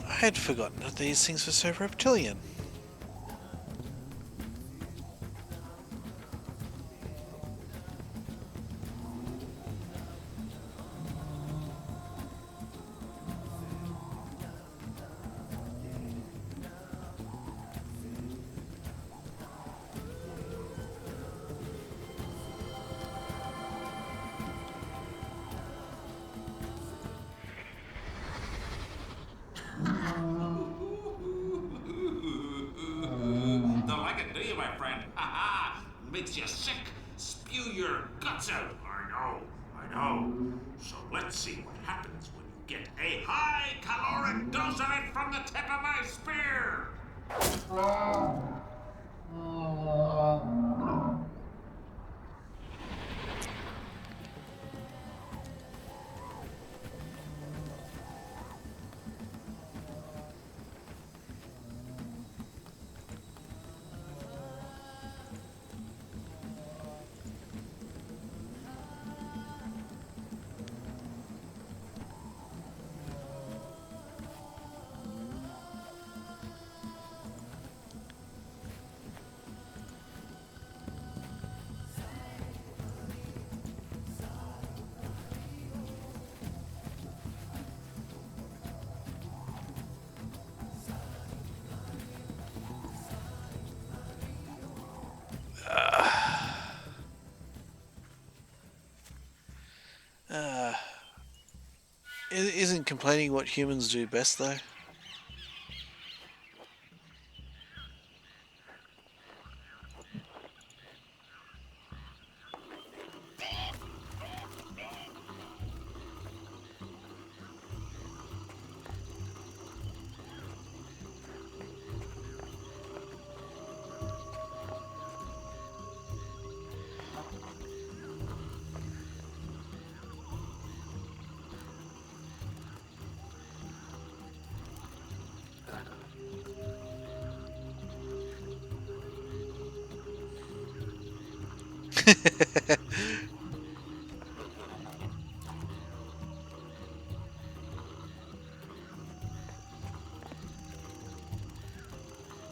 I had forgotten that these things were so reptilian. Don't like it, do you, my friend? Ha ha! Makes you sick. Spew your guts out. I know. So let's see what happens when you get a high caloric dose of it from the tip of my spear. Isn't complaining what humans do best, though?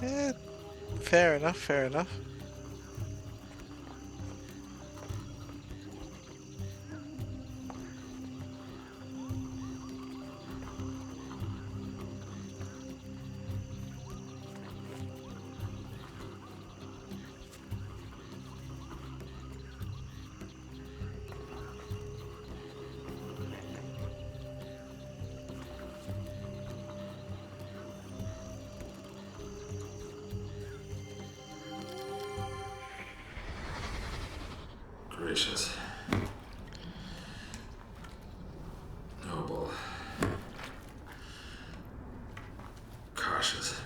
Eh, fair enough, fair enough. Gracious. Noble. Cautious.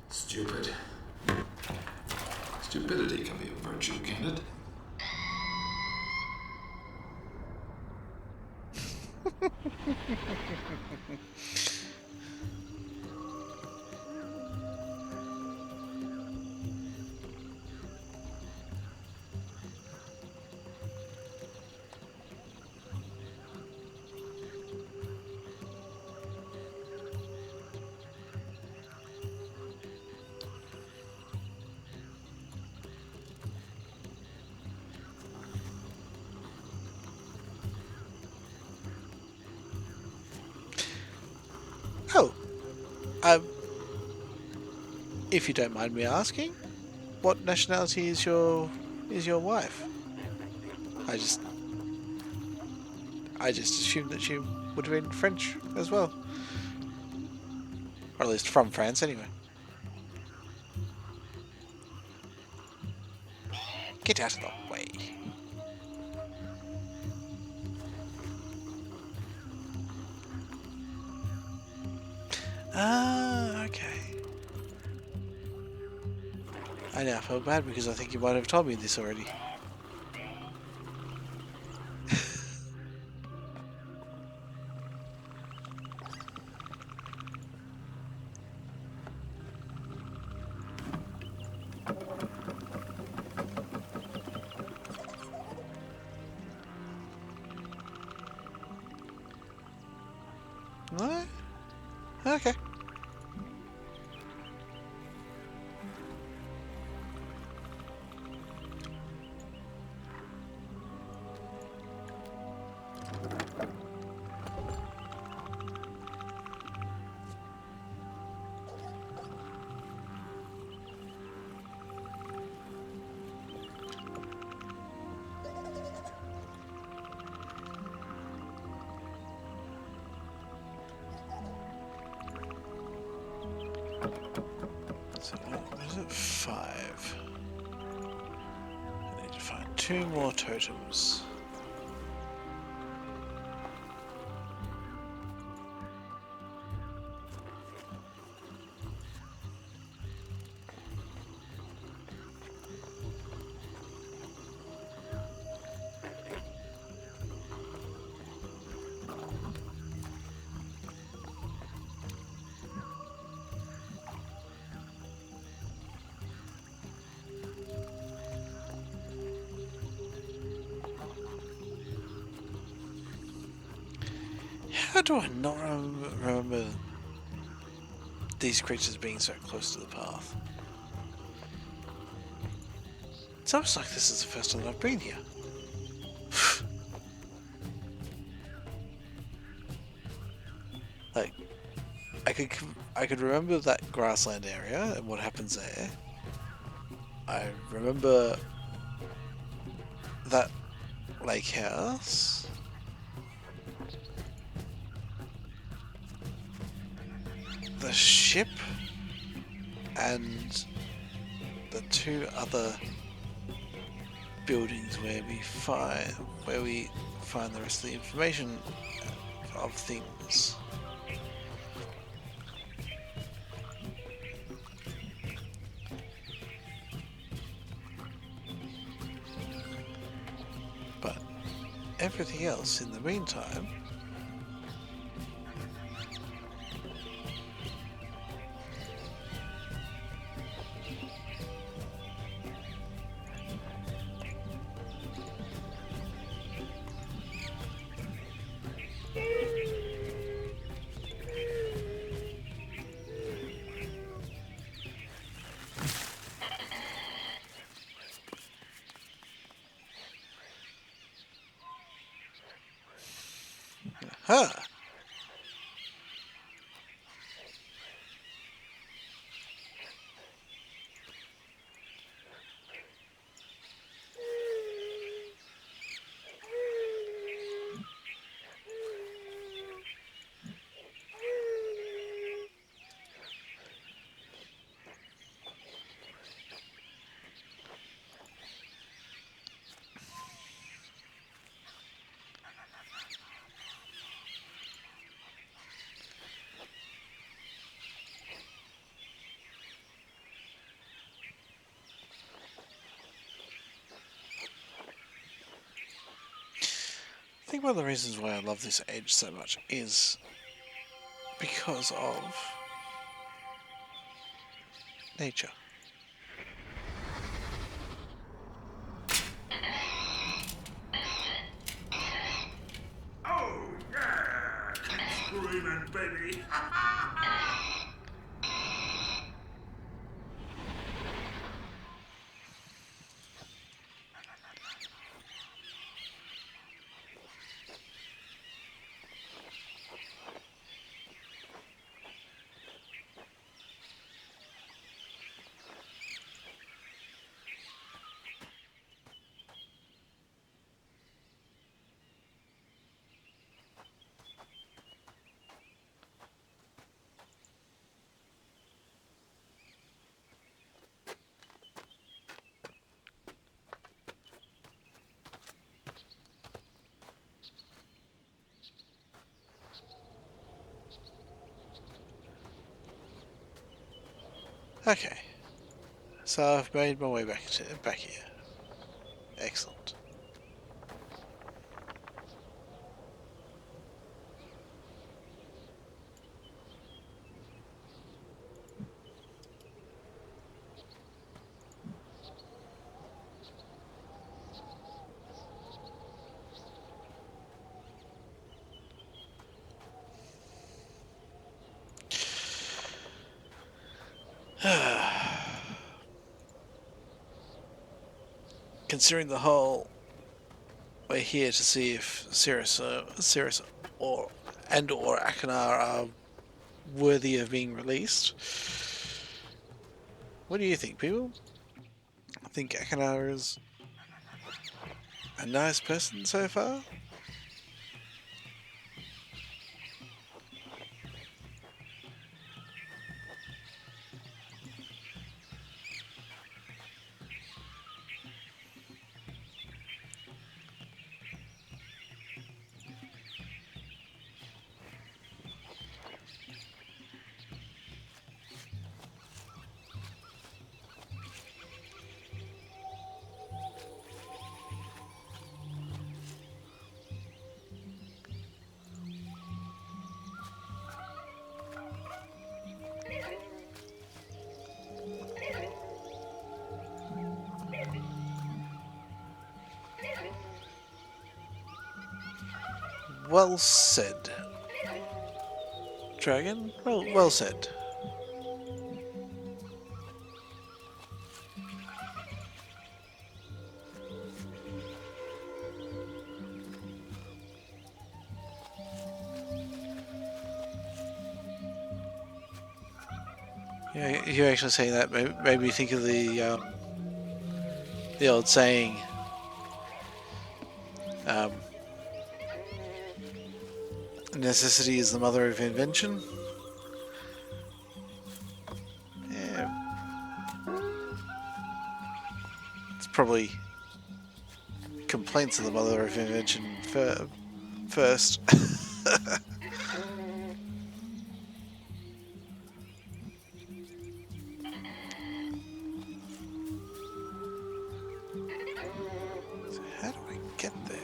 Stupid. Stupidity can be a virtue, can't it? Oh, um, if you don't mind me asking, what nationality is your wife? I just I just assumed that she would have been French as well, or at least from France, anyway. Get out of the way. Ah, okay. I now feel bad because I think you might have told me this already. No? Okay. So, what is it? 5. I need to find 2 more totems. How do I not remember these creatures being so close to the path? It's almost like this is the first time that I've been here. Like, I could remember that grassland area and what happens there. I remember that lake house. The ship and the 2 other buildings where we find the rest of the information of things. But everything else in the meantime, huh? I think one of the reasons why I love this age so much is because of nature. Oh, yeah! Keep screaming, baby! Okay. So I've made my way back here. Excellent. Considering the whole, we're here to see if Sirrus or Achernar are worthy of being released. What do you think, people? I think Achernar is a nice person so far. Well said, Dragon. Well said. Yeah, you actually saying that made me think of the old saying. Necessity is the mother of invention. Yeah, it's probably complaints are the mother of invention first. So how do I get there?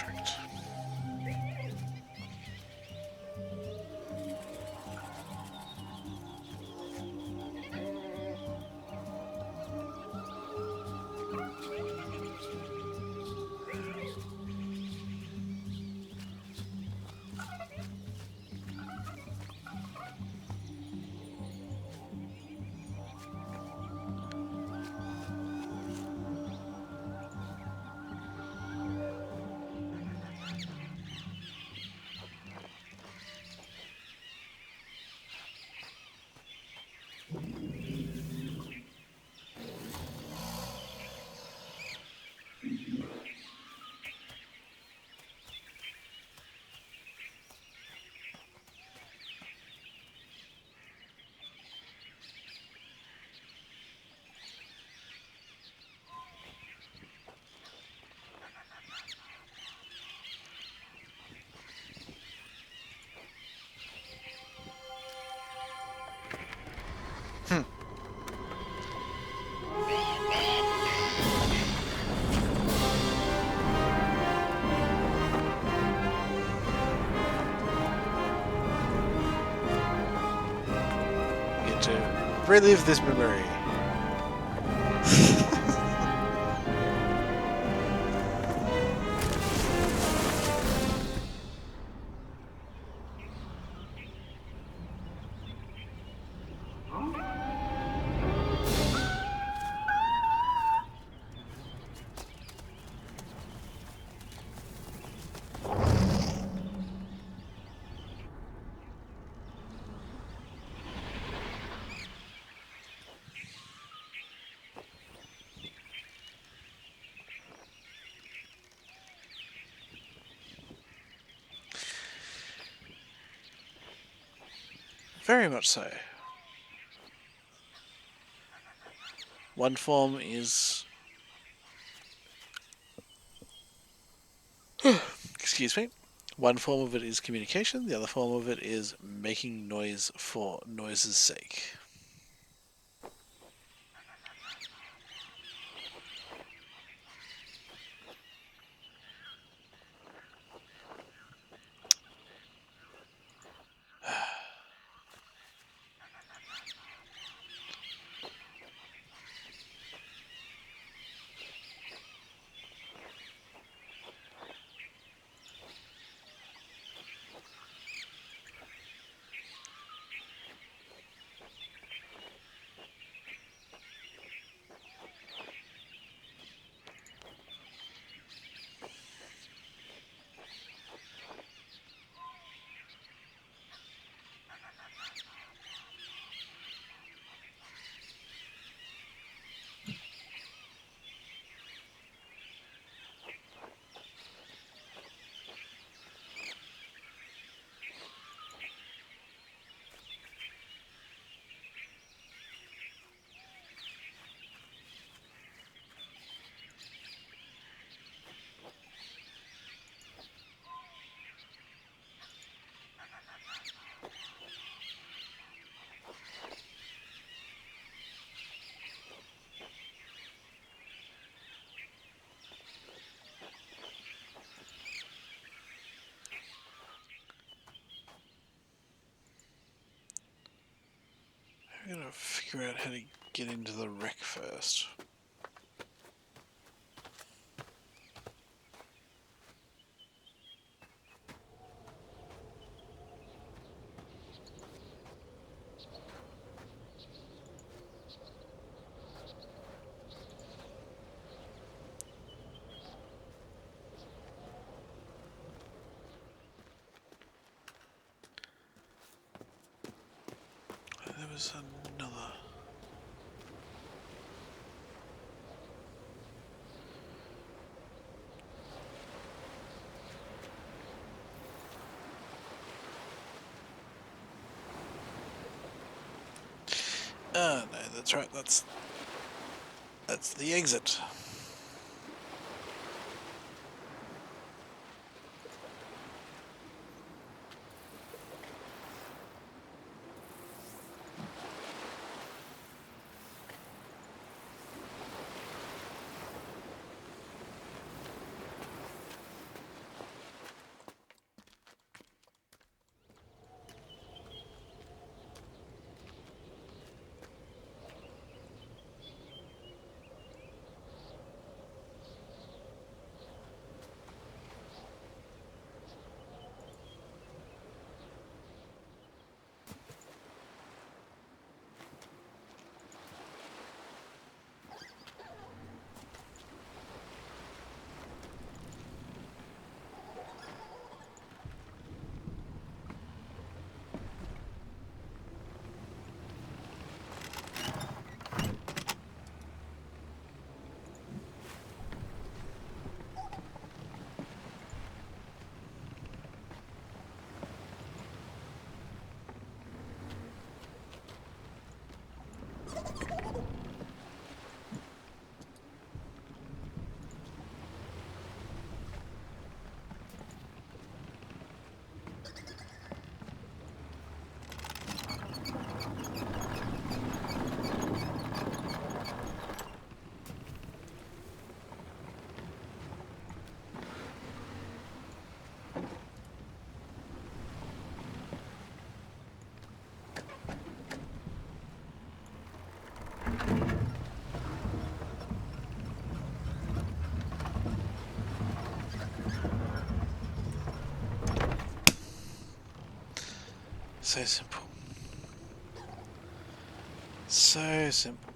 contract. Get to relive this memory. Very much so. One form is... Excuse me. One form of it is communication, the other form of it is making noise for noise's sake. I'm gonna figure out how to get into the wreck first. There was another... Oh no, that's right, that's the exit. So simple. So simple.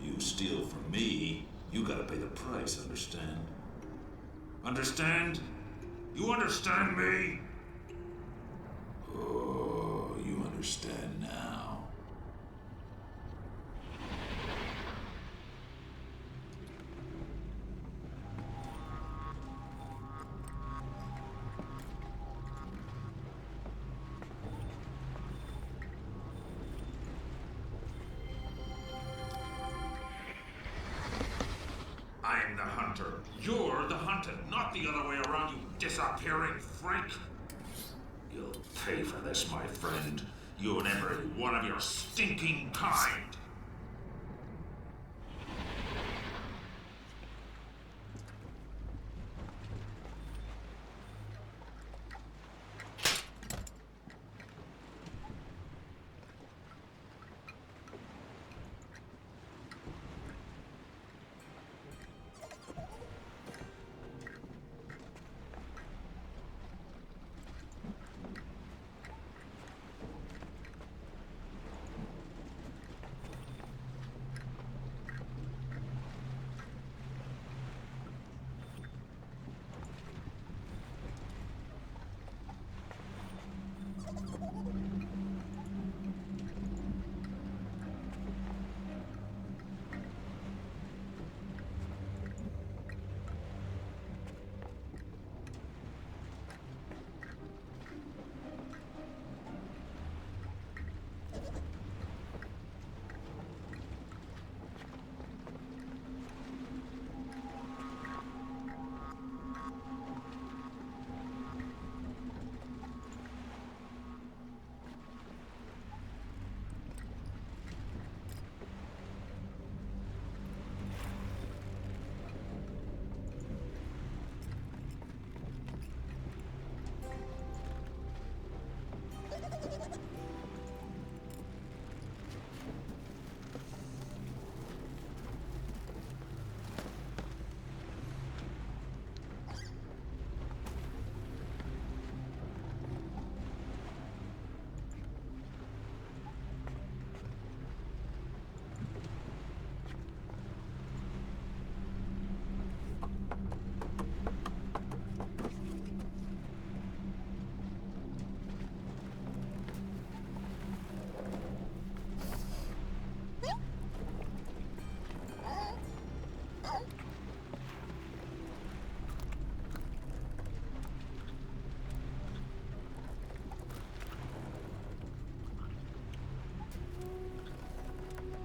You steal from me, you gotta pay the price, understand? Understand? You understand me? Oh, you understand now. I'm the hunter. You're the hunted, not the other way around, you disappearing freak. You'll pay for this, my friend. You and every one of your stinking kind.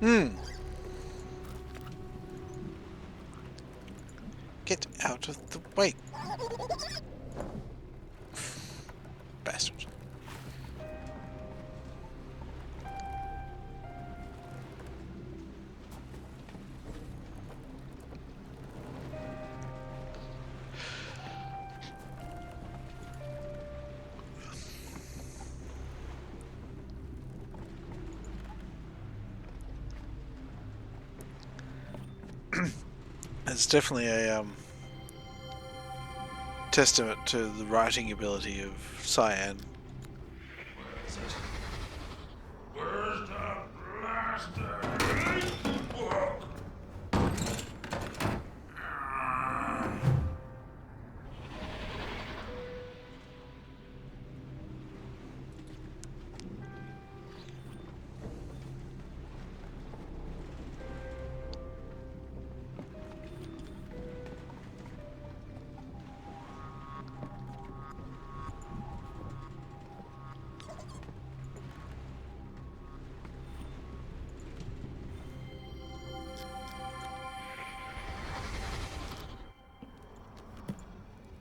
Hmm. Get out of the way. Bastard. It's definitely a testament to the writing ability of Cyan. Where's the blasted book?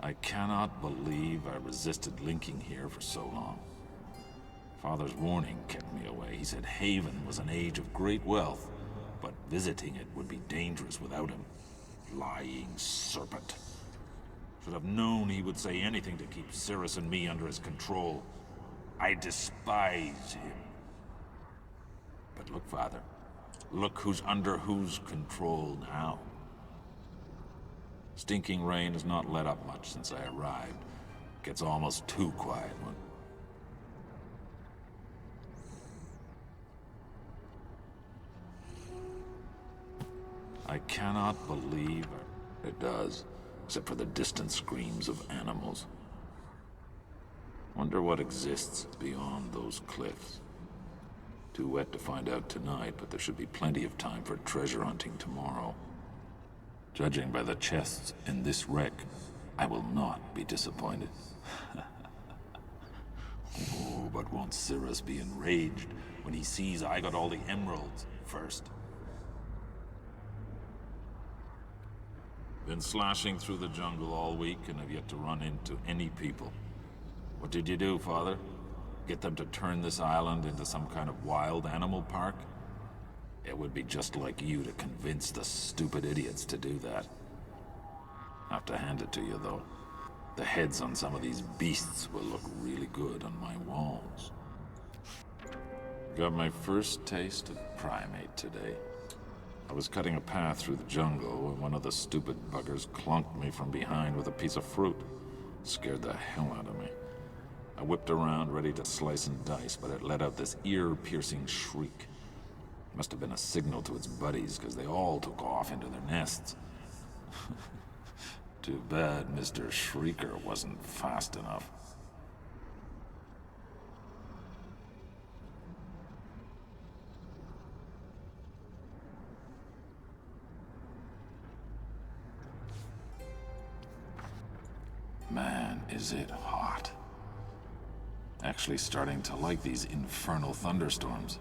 I cannot believe I resisted linking here for so long. Father's warning kept me away. He said Haven was an age of great wealth, but visiting it would be dangerous without him. Lying serpent. Should have known he would say anything to keep Sirrus and me under his control. I despise him. But look, Father. Look who's under whose control now. Stinking rain has not let up much since I arrived. Gets almost too quiet when... I cannot believe it does, except for the distant screams of animals. Wonder what exists beyond those cliffs. Too wet to find out tonight, but there should be plenty of time for treasure hunting tomorrow. Judging by the chests in this wreck, I will not be disappointed. Oh, but won't Sirrus be enraged when he sees I got all the emeralds first? Been slashing through the jungle all week and have yet to run into any people. What did you do, Father? Get them to turn this island into some kind of wild animal park? It would be just like you to convince the stupid idiots to do that. Have to hand it to you, though. The heads on some of these beasts will look really good on my walls. Got my first taste of primate today. I was cutting a path through the jungle when one of the stupid buggers clunked me from behind with a piece of fruit. Scared the hell out of me. I whipped around, ready to slice and dice, but it let out this ear-piercing shriek. Must have been a signal to its buddies, because they all took off into their nests. Too bad Mr. Shrieker wasn't fast enough. Man, is it hot. Actually starting to like these infernal thunderstorms.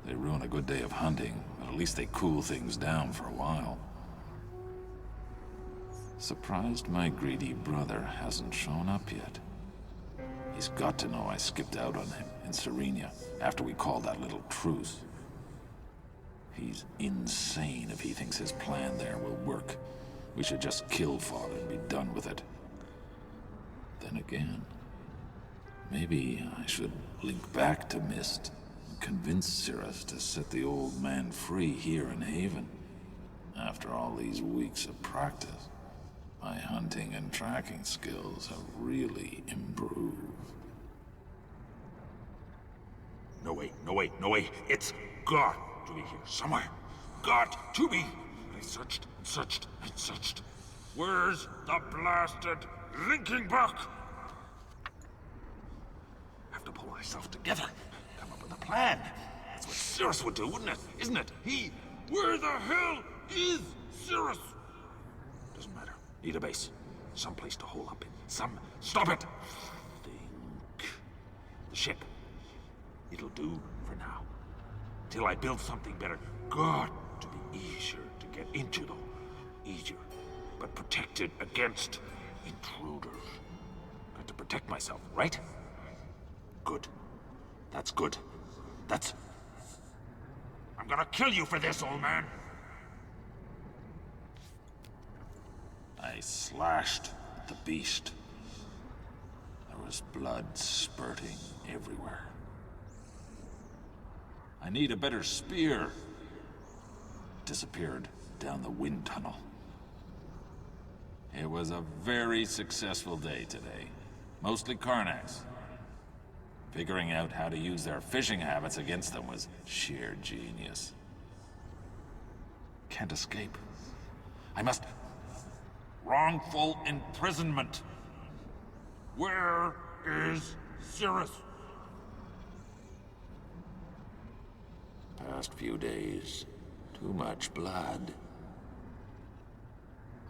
They ruin a good day of hunting, but at least they cool things down for a while. Surprised my greedy brother hasn't shown up yet. He's got to know I skipped out on him in Serenia after we called that little truce. He's insane if he thinks his plan there will work. We should just kill Father and be done with it. Then again, maybe I should link back to Myst. Convince Sirrus to set the old man free here in Haven. After all these weeks of practice, my hunting and tracking skills have really improved. No way, no way, no way. It's got to be here somewhere. Got to be. I searched and searched and searched. Where's the blasted linking book? Have to pull myself together. Come up with a plan. That's what Sirrus would do, wouldn't it? Isn't it? Where the hell is Sirrus? Doesn't matter. Need a base. Some place to hole up in. Stop it! Think. The ship. It'll do for now. till I build something better. Got to be easier to get into, though. Easier, but protected against intruders. Got to protect myself, right? Good. That's good. That's... I'm gonna kill you for this, old man! I slashed the beast. There was blood spurting everywhere. I need a better spear. Disappeared down the wind tunnel. It was a very successful day today. Mostly Karnaks. Figuring out how to use their fishing habits against them was sheer genius. Can't escape. I must... Wrongful imprisonment. Where is Sirrus? Past few days, too much blood.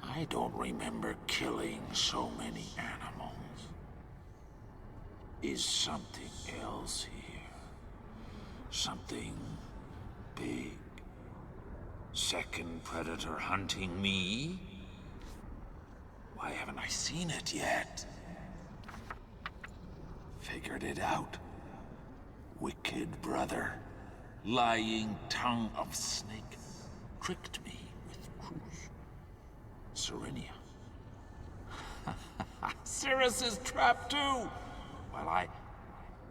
I don't remember killing so many animals. Is something else here? Something big? Second predator hunting me? Why haven't I seen it yet? Figured it out. Wicked brother. Lying tongue of snake. Tricked me with Cruz. Serenia. Sirrus is trapped too! While I...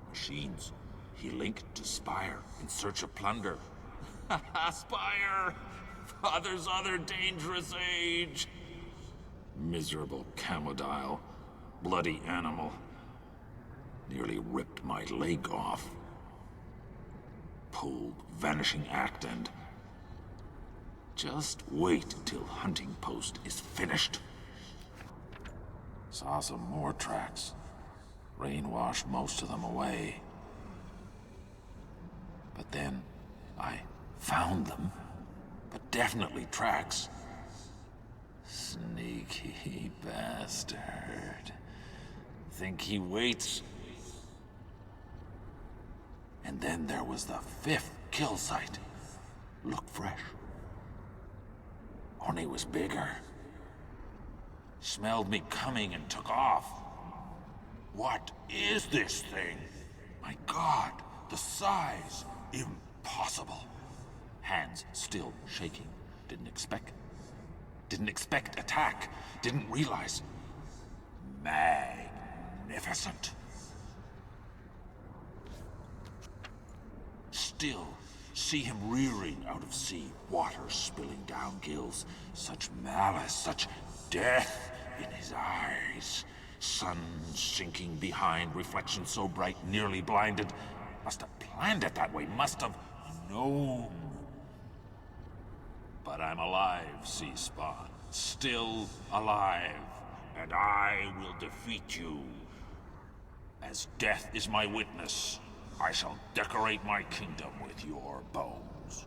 Machines. He linked to Spire in search of plunder. Spire! Father's other dangerous age! Miserable camodile. Bloody animal. Nearly ripped my leg off. Pulled vanishing act and... Just wait till hunting post is finished. Saw some more tracks. Rain washed most of them away. But then I found them. But definitely tracks. Sneaky bastard. Think he waits? And then there was the 5th kill site. Looked fresh. Only was bigger. Smelled me coming and took off. What is this thing? My God, the size. Impossible. Hands still shaking. Didn't expect attack. Didn't realize. Magnificent. Still see him rearing out of sea, water spilling down gills. Such malice, such death in his eyes. Sun sinking behind, reflection so bright, nearly blinded. Must have planned it that way, must have known. But I'm alive, Sea Spawn. Still alive. And I will defeat you. As death is my witness, I shall decorate my kingdom with your bones.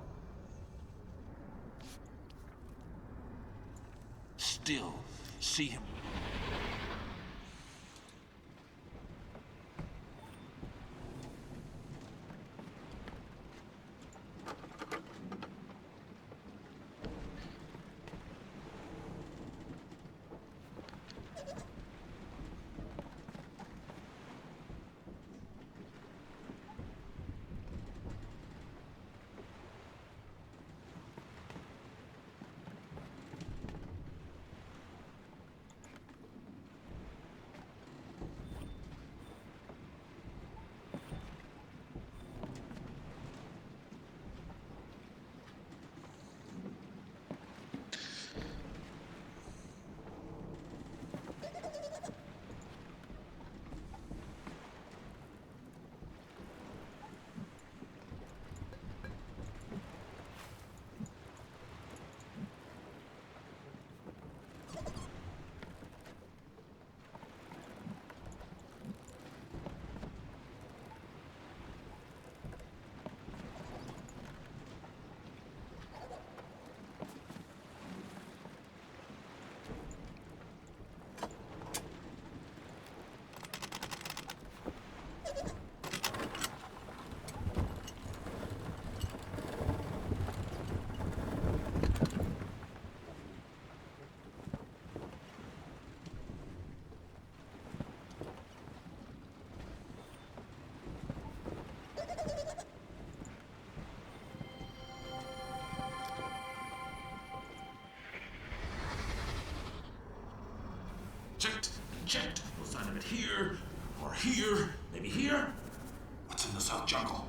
Still see him. checked. No sign of it here, or here, maybe here. What's in the South Jungle?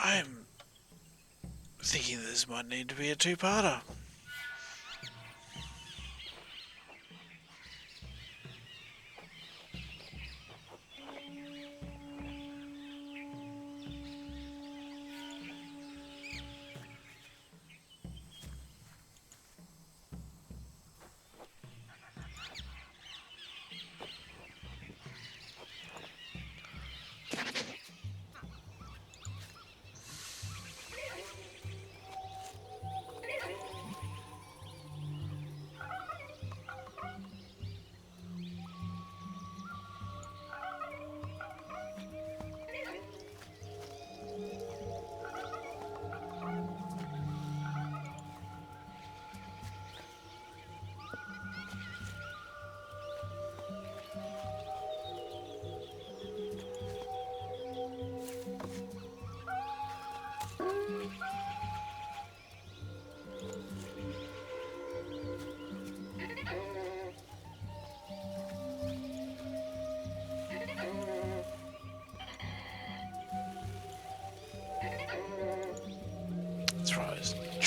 I'm thinking this might need to be a two-parter.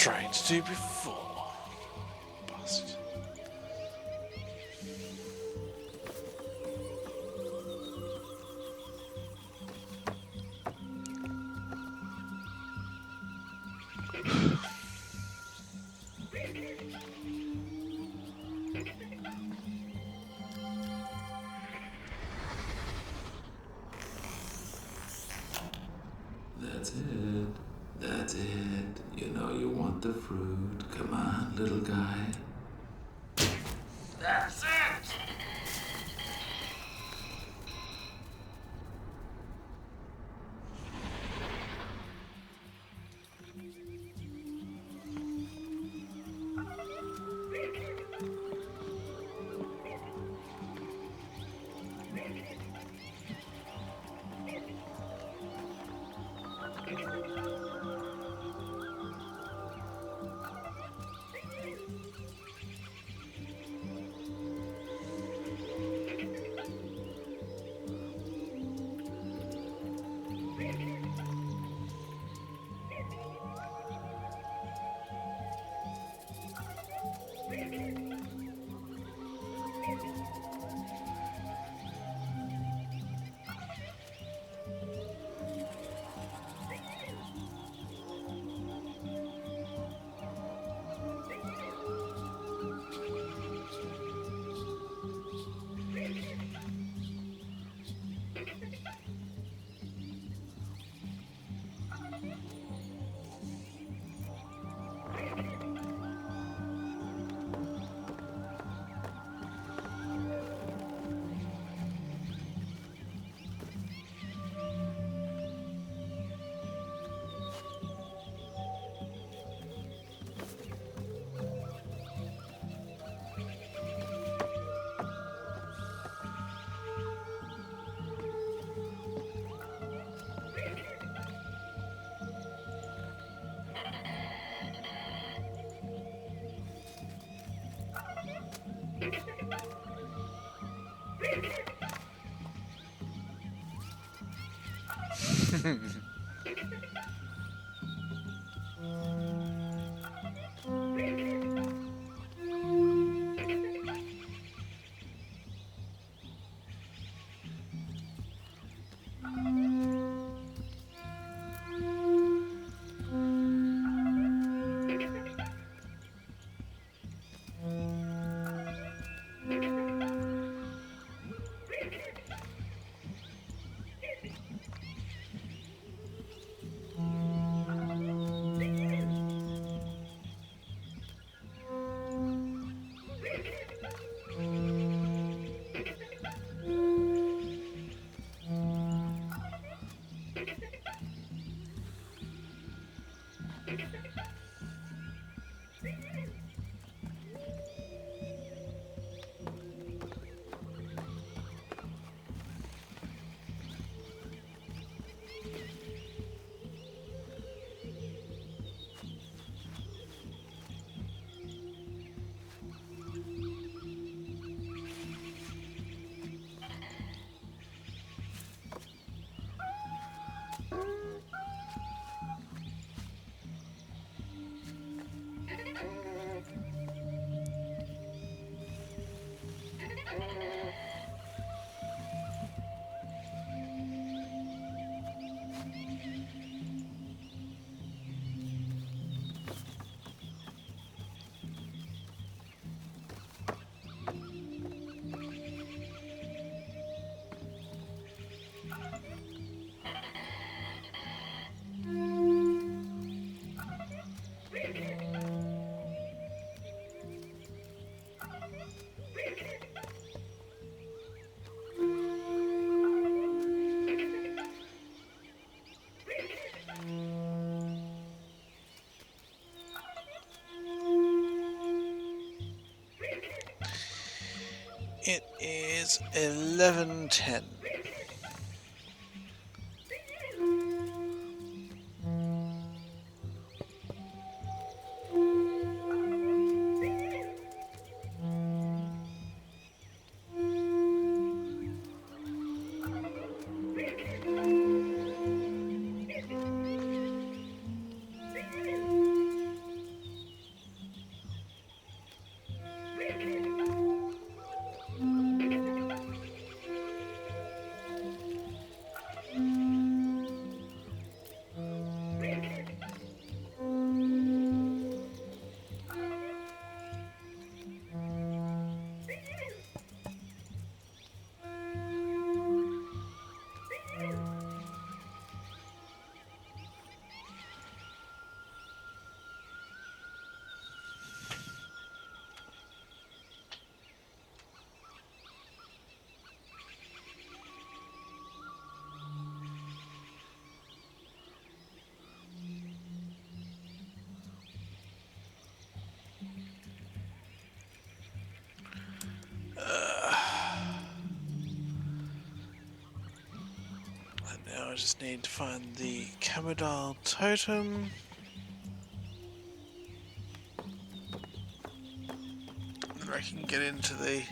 trying to do before. Bastard. That's it. That's it. You know you want the fruit. Come on, little guy. That's it! It is 11:10. I just need to find the Camodile totem. And I can get into the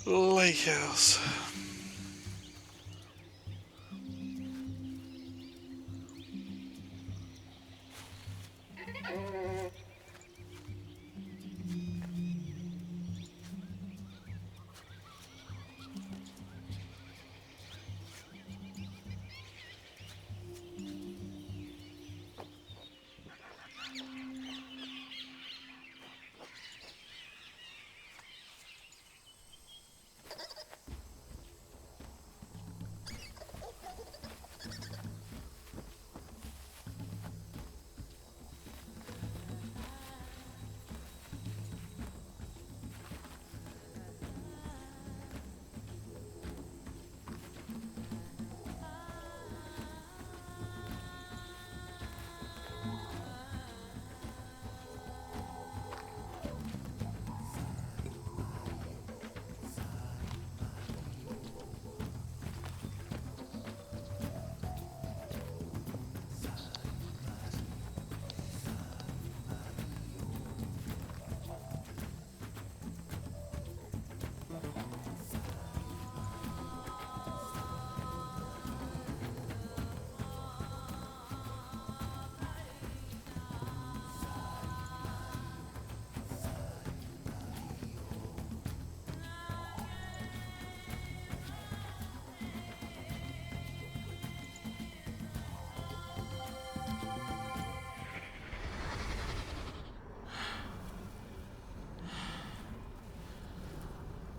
lake house.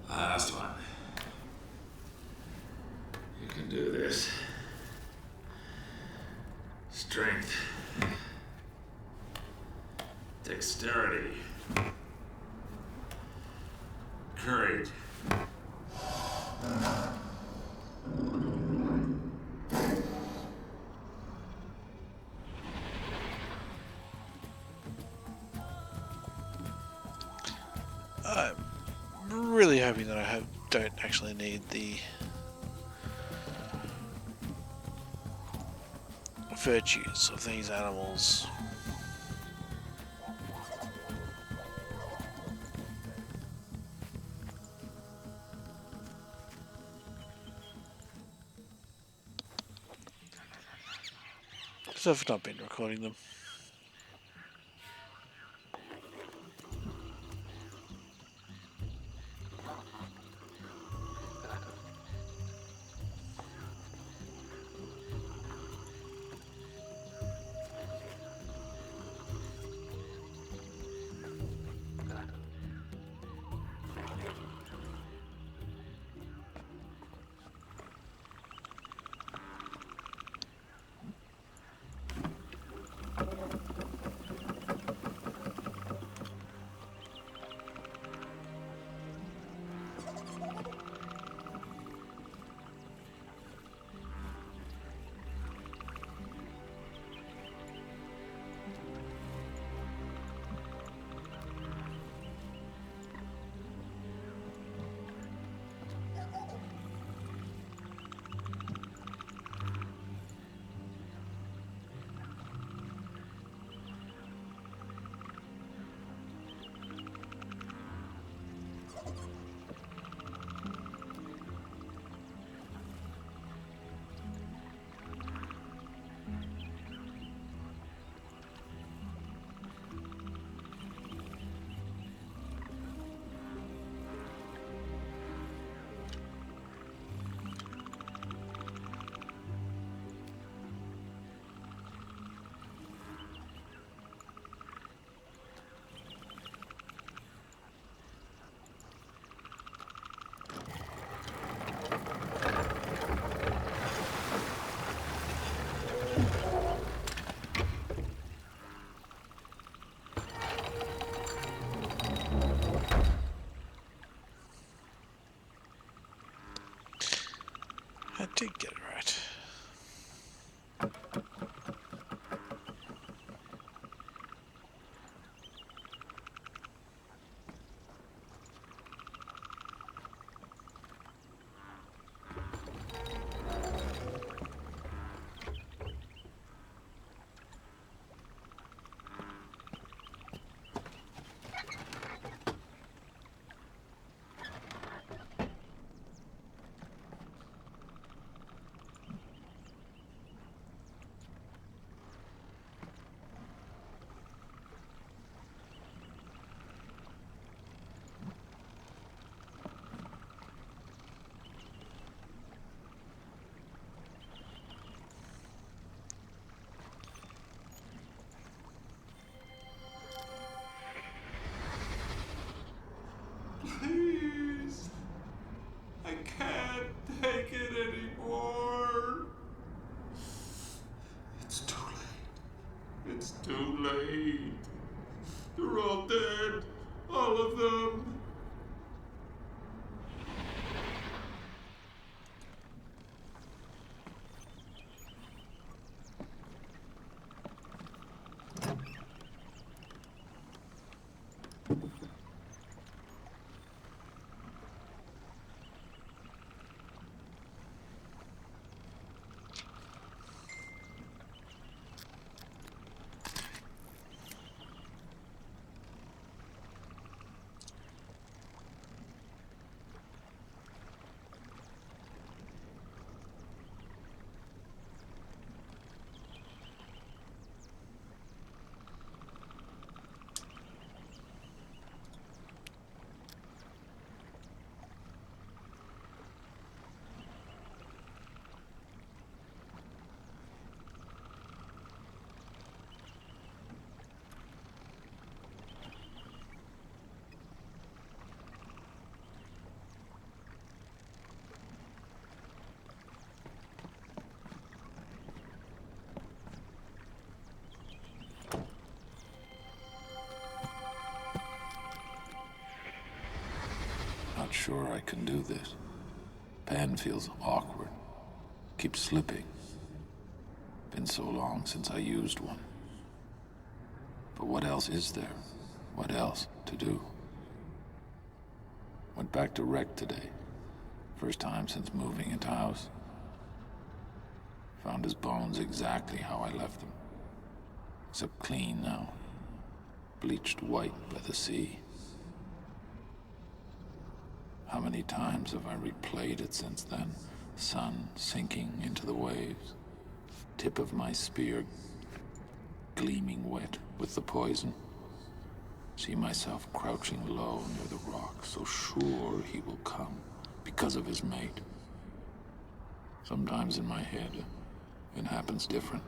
Last one. You can do this. Strength. Dexterity. Courage. I'm really hoping that I don't actually need the virtues of these animals. Because I've not been recording them. I did get it right. quite sure I can do this. Pen feels awkward. Keeps slipping. Been so long since I used one. But what else is there? What else to do? Went back to Rec today. First time since moving into house. Found his bones exactly how I left them. Except clean now. Bleached white by the sea. How many times have I replayed it since then? Sun sinking into the waves. Tip of my spear gleaming wet with the poison. See myself crouching low near the rock, so sure he will come because of his mate. Sometimes in my head, it happens different.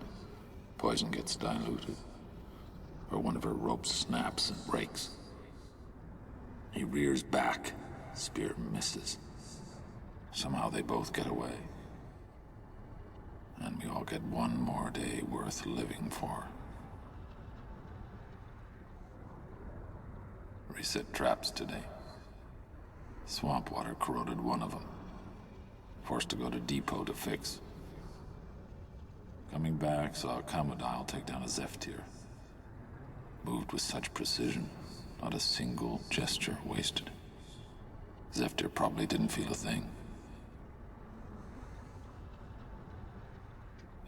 Poison gets diluted, or one of her ropes snaps and breaks. He rears back, spear misses. Somehow they both get away. And we all get one more day worth living for. Reset traps today. Swamp water corroded one of them. Forced to go to depot to fix. Coming back, saw a Commodile take down a Zephyr. Moved with such precision, not a single gesture wasted. Zephyr probably didn't feel a thing.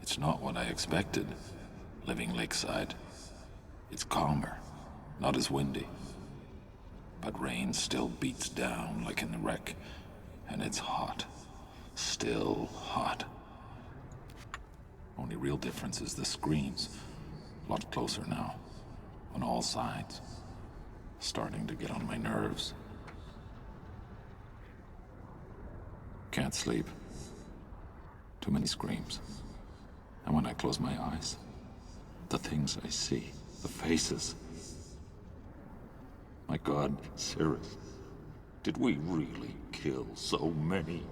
It's not what I expected, living lakeside. It's calmer, not as windy. But rain still beats down like in the Wreck, and it's hot. Still hot. Only real difference is the screens. A lot closer now, on all sides. Starting to get on my nerves. Can't sleep. Too many screams. And when I close my eyes, the things I see, the faces. My God, Sirrus, did we really kill so many?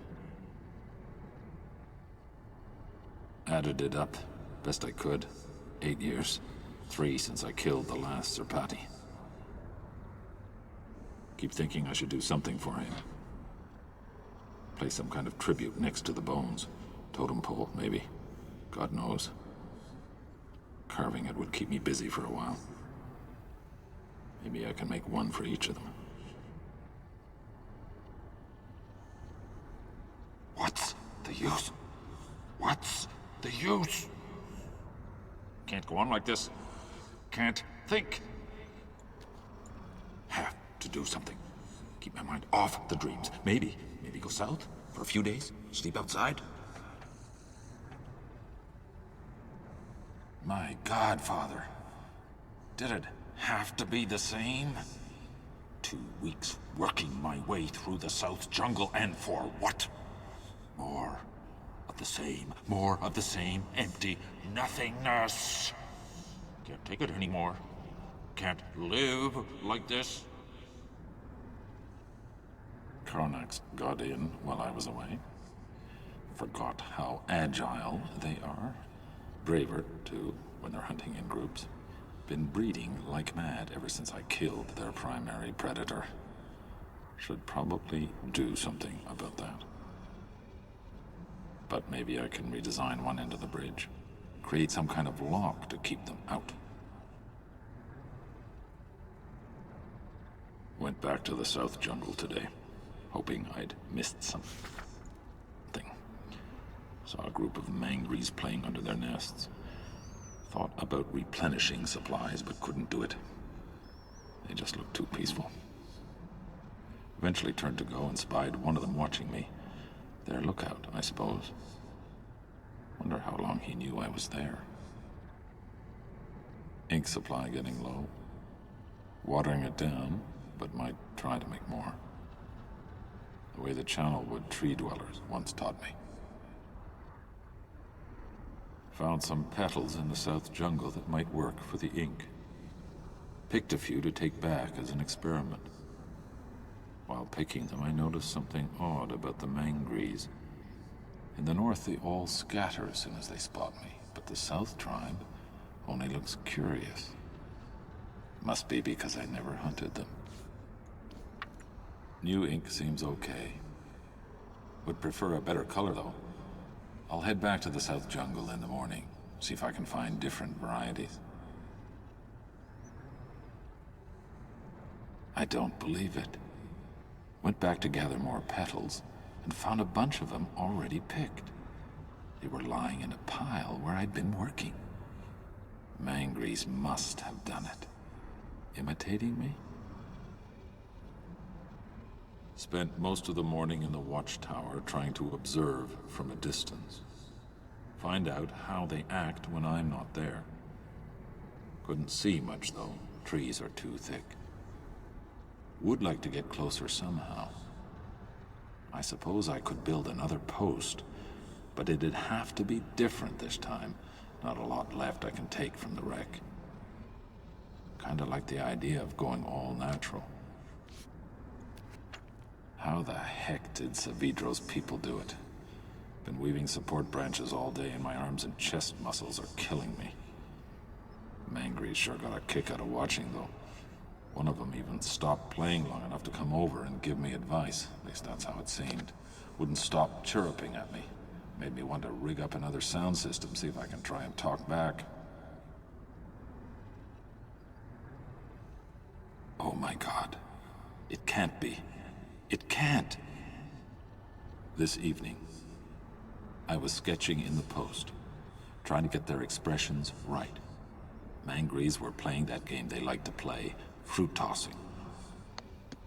Added it up, best I could. 8 years. 3 since I killed the last Serpati. Keep thinking I should do something for him. Place some kind of tribute next to the bones. Totem pole, maybe. God knows. Carving it would keep me busy for a while. Maybe I can make one for each of them. What's the use? What's the use? Can't go on like this. Can't think. Have to do something. Keep my mind off the dreams. Maybe go south for a few days. Sleep outside. My God, Father. Did it have to be the same? 2 weeks working my way through the South Jungle, and for what? More of the same empty nothingness. Can't take it anymore. Can't live like this. Karnaks got in while I was away. Forgot how agile they are. Braver, too, when they're hunting in groups. Been breeding like mad ever since I killed their primary predator. Should probably do something about that. But maybe I can redesign one end of the bridge. Create some kind of lock to keep them out. Went back to the South Jungle today, hoping I'd missed something. Saw a group of mangries playing under their nests. Thought about replenishing supplies, but couldn't do it. They just looked too peaceful. Eventually turned to go and spied one of them watching me. Their lookout, I suppose. Wonder how long he knew I was there. Ink supply getting low. Watering it down, but might try to make more. The way the channelwood tree dwellers once taught me. Found some petals in the South Jungle that might work for the ink. Picked a few to take back as an experiment. While picking them, I noticed something odd about the mangries. In the north, they all scatter as soon as they spot me, but the South tribe only looks curious. Must be because I never hunted them. New ink seems okay. Would prefer a better color, though. I'll head back to the South Jungle in the morning, see if I can find different varieties. I don't believe it. Went back to gather more petals, and found a bunch of them already picked. They were lying in a pile where I'd been working. Mangries must have done it. Imitating me? Spent most of the morning in the watchtower trying to observe from a distance. Find out how they act when I'm not there. Couldn't see much, though. Trees are too thick. Would like to get closer somehow. I suppose I could build another post, but it'd have to be different this time. Not a lot left I can take from the wreck. Kinda like the idea of going all natural. How the heck did Savidro's people do it? Been weaving support branches all day and my arms and chest muscles are killing me. Mangries sure got a kick out of watching, though. One of them even stopped playing long enough to come over and give me advice. At least that's how it seemed. Wouldn't stop chirruping at me. Made me want to rig up another sound system, see if I can try and talk back. Oh my God. It can't be. It can't. This evening, I was sketching in the post, trying to get their expressions right. Mangries were playing that game they like to play, fruit tossing.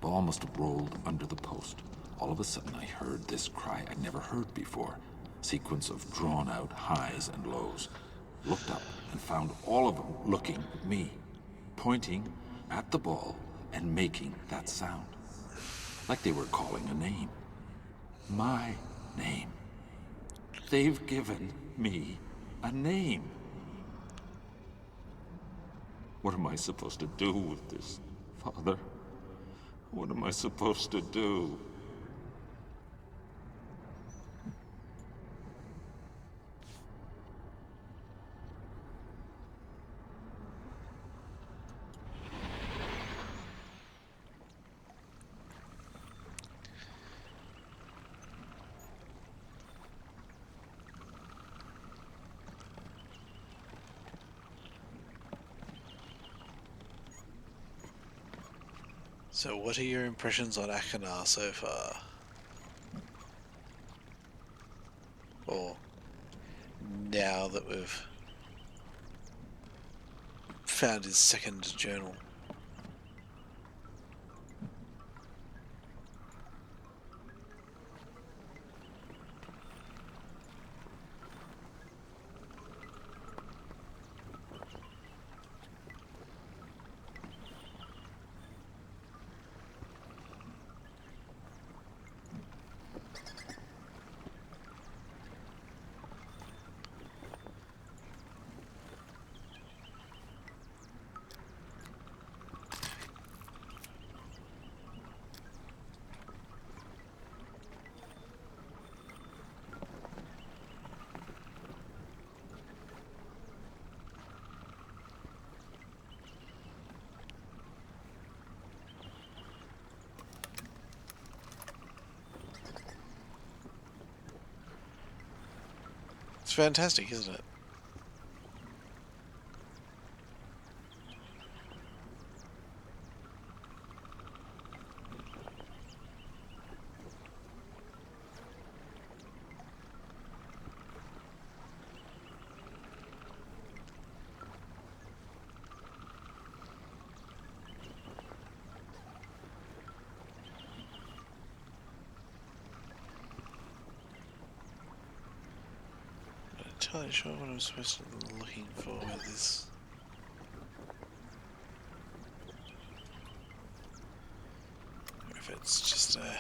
Ball must have rolled under the post. All of a sudden I heard this cry I'd never heard before. Sequence of drawn-out highs and lows. Looked up and found all of them looking at me, pointing at the ball and making that sound. Like they were calling a name. My name. They've given me a name. What am I supposed to do with this, Father? What am I supposed to do? So what are your impressions on Achernar so far? Or now that we've found his second journal? It's fantastic, isn't it? I'm not entirely sure what I'm supposed to be looking for with this. Or if it's just a...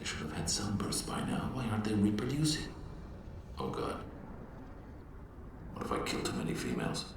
Should have had sunbursts by now. Why aren't they reproducing? Oh God. What if I killed too many females?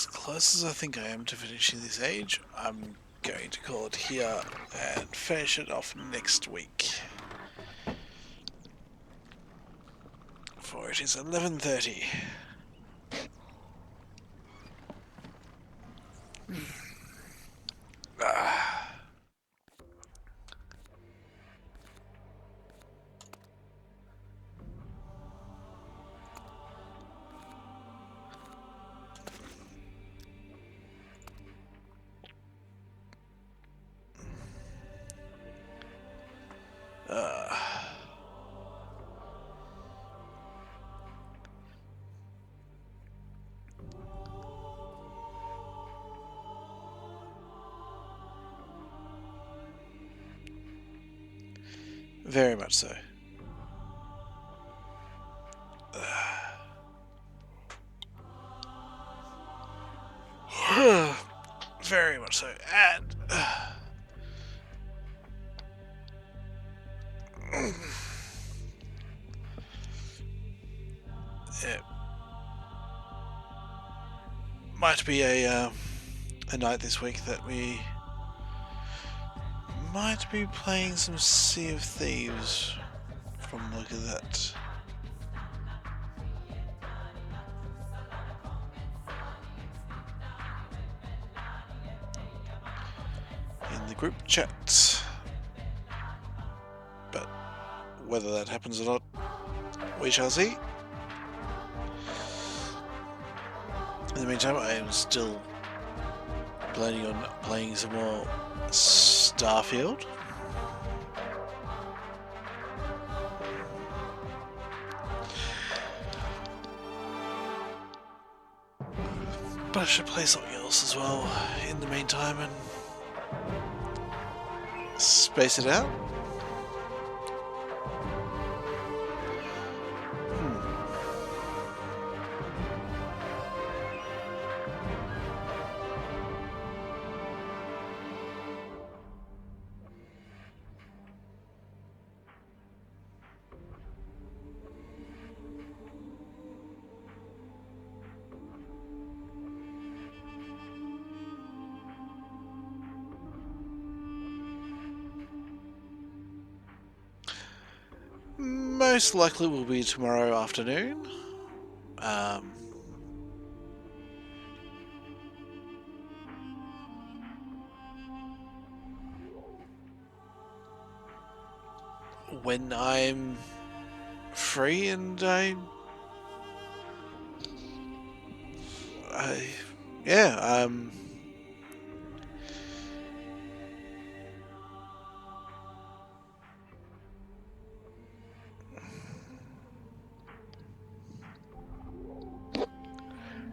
as close as I think I am to finishing this age, I'm going to call it here and finish it off next week. For it is 11:30. Very much so. Very much so. And it might be a night this week that we might be playing some Sea of Thieves from the look of that. In the group chat. But whether that happens or not, we shall see. In the meantime, I am still planning on playing some more Starfield. But I should play something else as well in the meantime and space it out. Most likely will be tomorrow afternoon. When I'm free and yeah,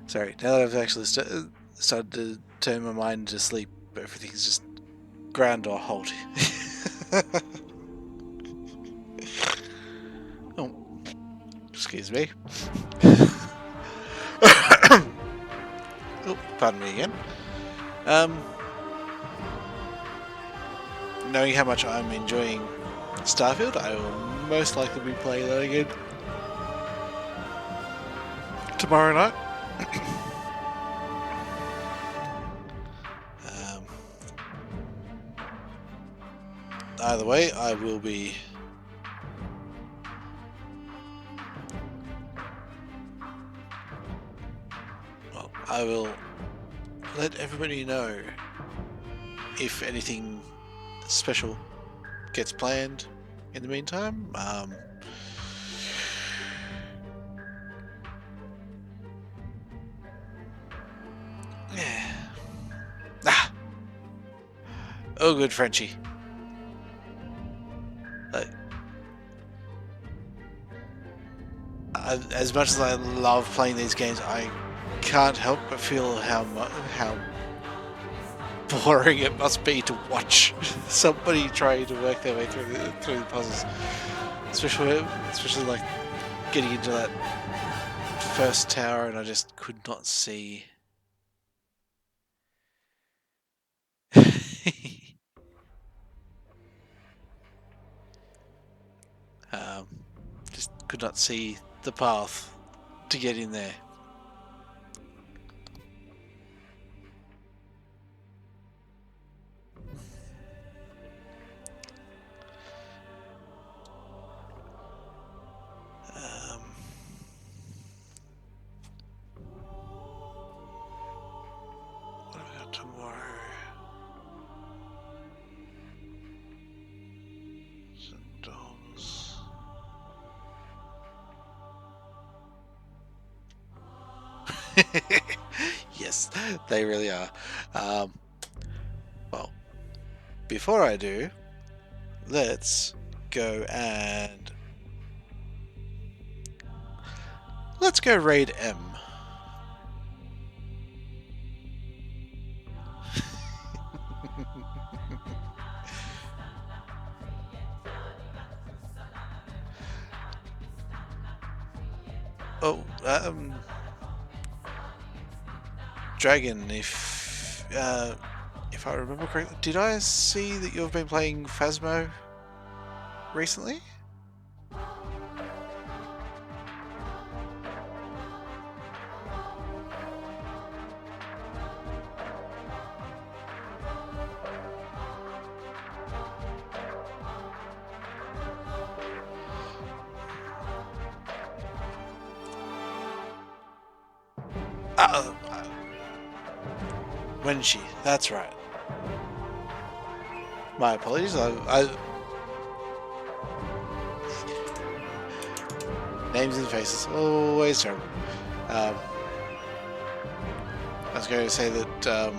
sorry, now that I've actually started to turn my mind to sleep, everything's just ground or halt. Oh, excuse me. Oh, pardon me again. Knowing how much I'm enjoying Starfield, I will most likely be playing that again tomorrow night. Either way, I will be I will let everybody know if anything special gets planned in the meantime. Yeah. Ah. Oh, good Frenchie. As much as I love playing these games, I can't help but feel how boring it must be to watch somebody trying to work their way through the puzzles, especially like getting into that first tower, and I just could not see. Just could not see the path to get in there. Yes, they really are. Well, before I do, let's go and let's go raid M. Oh, Dragon, if I remember correctly, did I see that you've been playing Phasmo recently? Wenshi, that's right. My apologies. Names and faces, always terrible. I was going to say that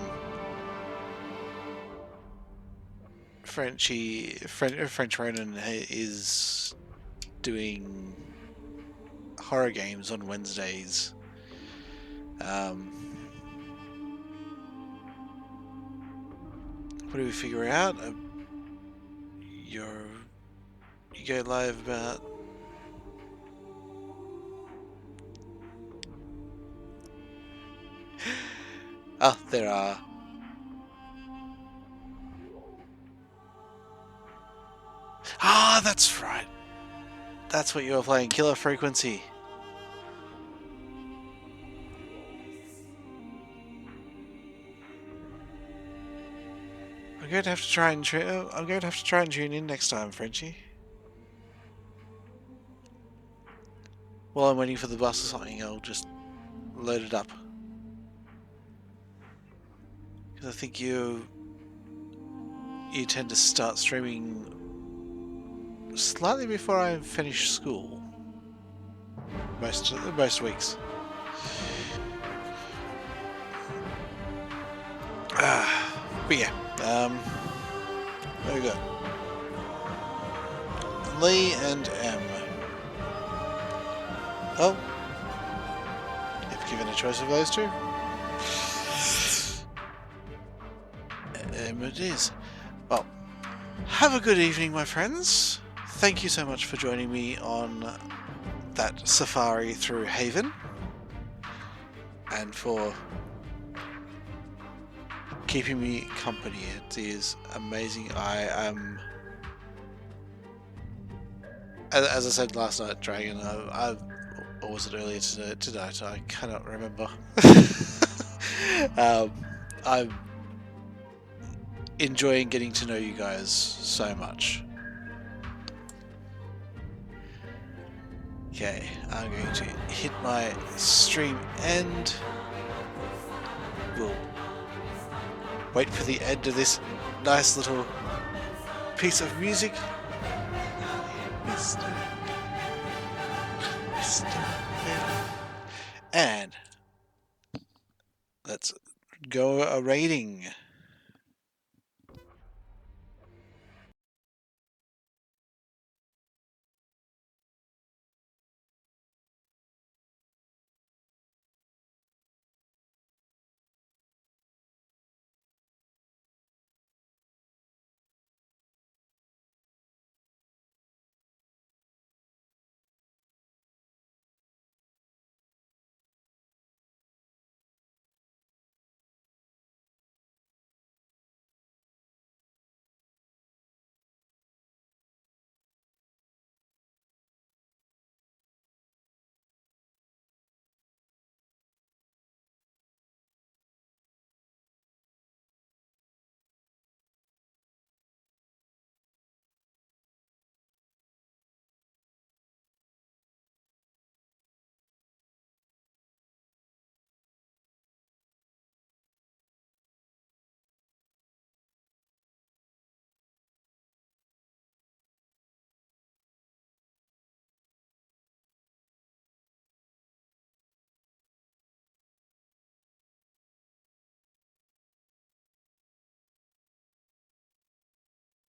French Ronin is doing horror games on Wednesdays. What do we figure out? You go live about there are. That's right. That's what you were playing, Killer Frequency. I'm going to have to try and tune in next time, Frenchie. While I'm waiting for the bus or something, I'll just load it up. Because I think you tend to start streaming slightly before I finish school. Most weeks. But yeah, there we go. Lee and M. Oh, if given a choice of those two, M it is. Well, have a good evening, my friends. Thank you so much for joining me on that safari through Haven, and for keeping me company. It is amazing. I am, as I said last night, Dragon. Or was it earlier tonight? I cannot remember. I'm enjoying getting to know you guys so much. Okay, I'm going to hit my stream end. We'll wait for the end of this nice little piece of music. And let's go a raiding.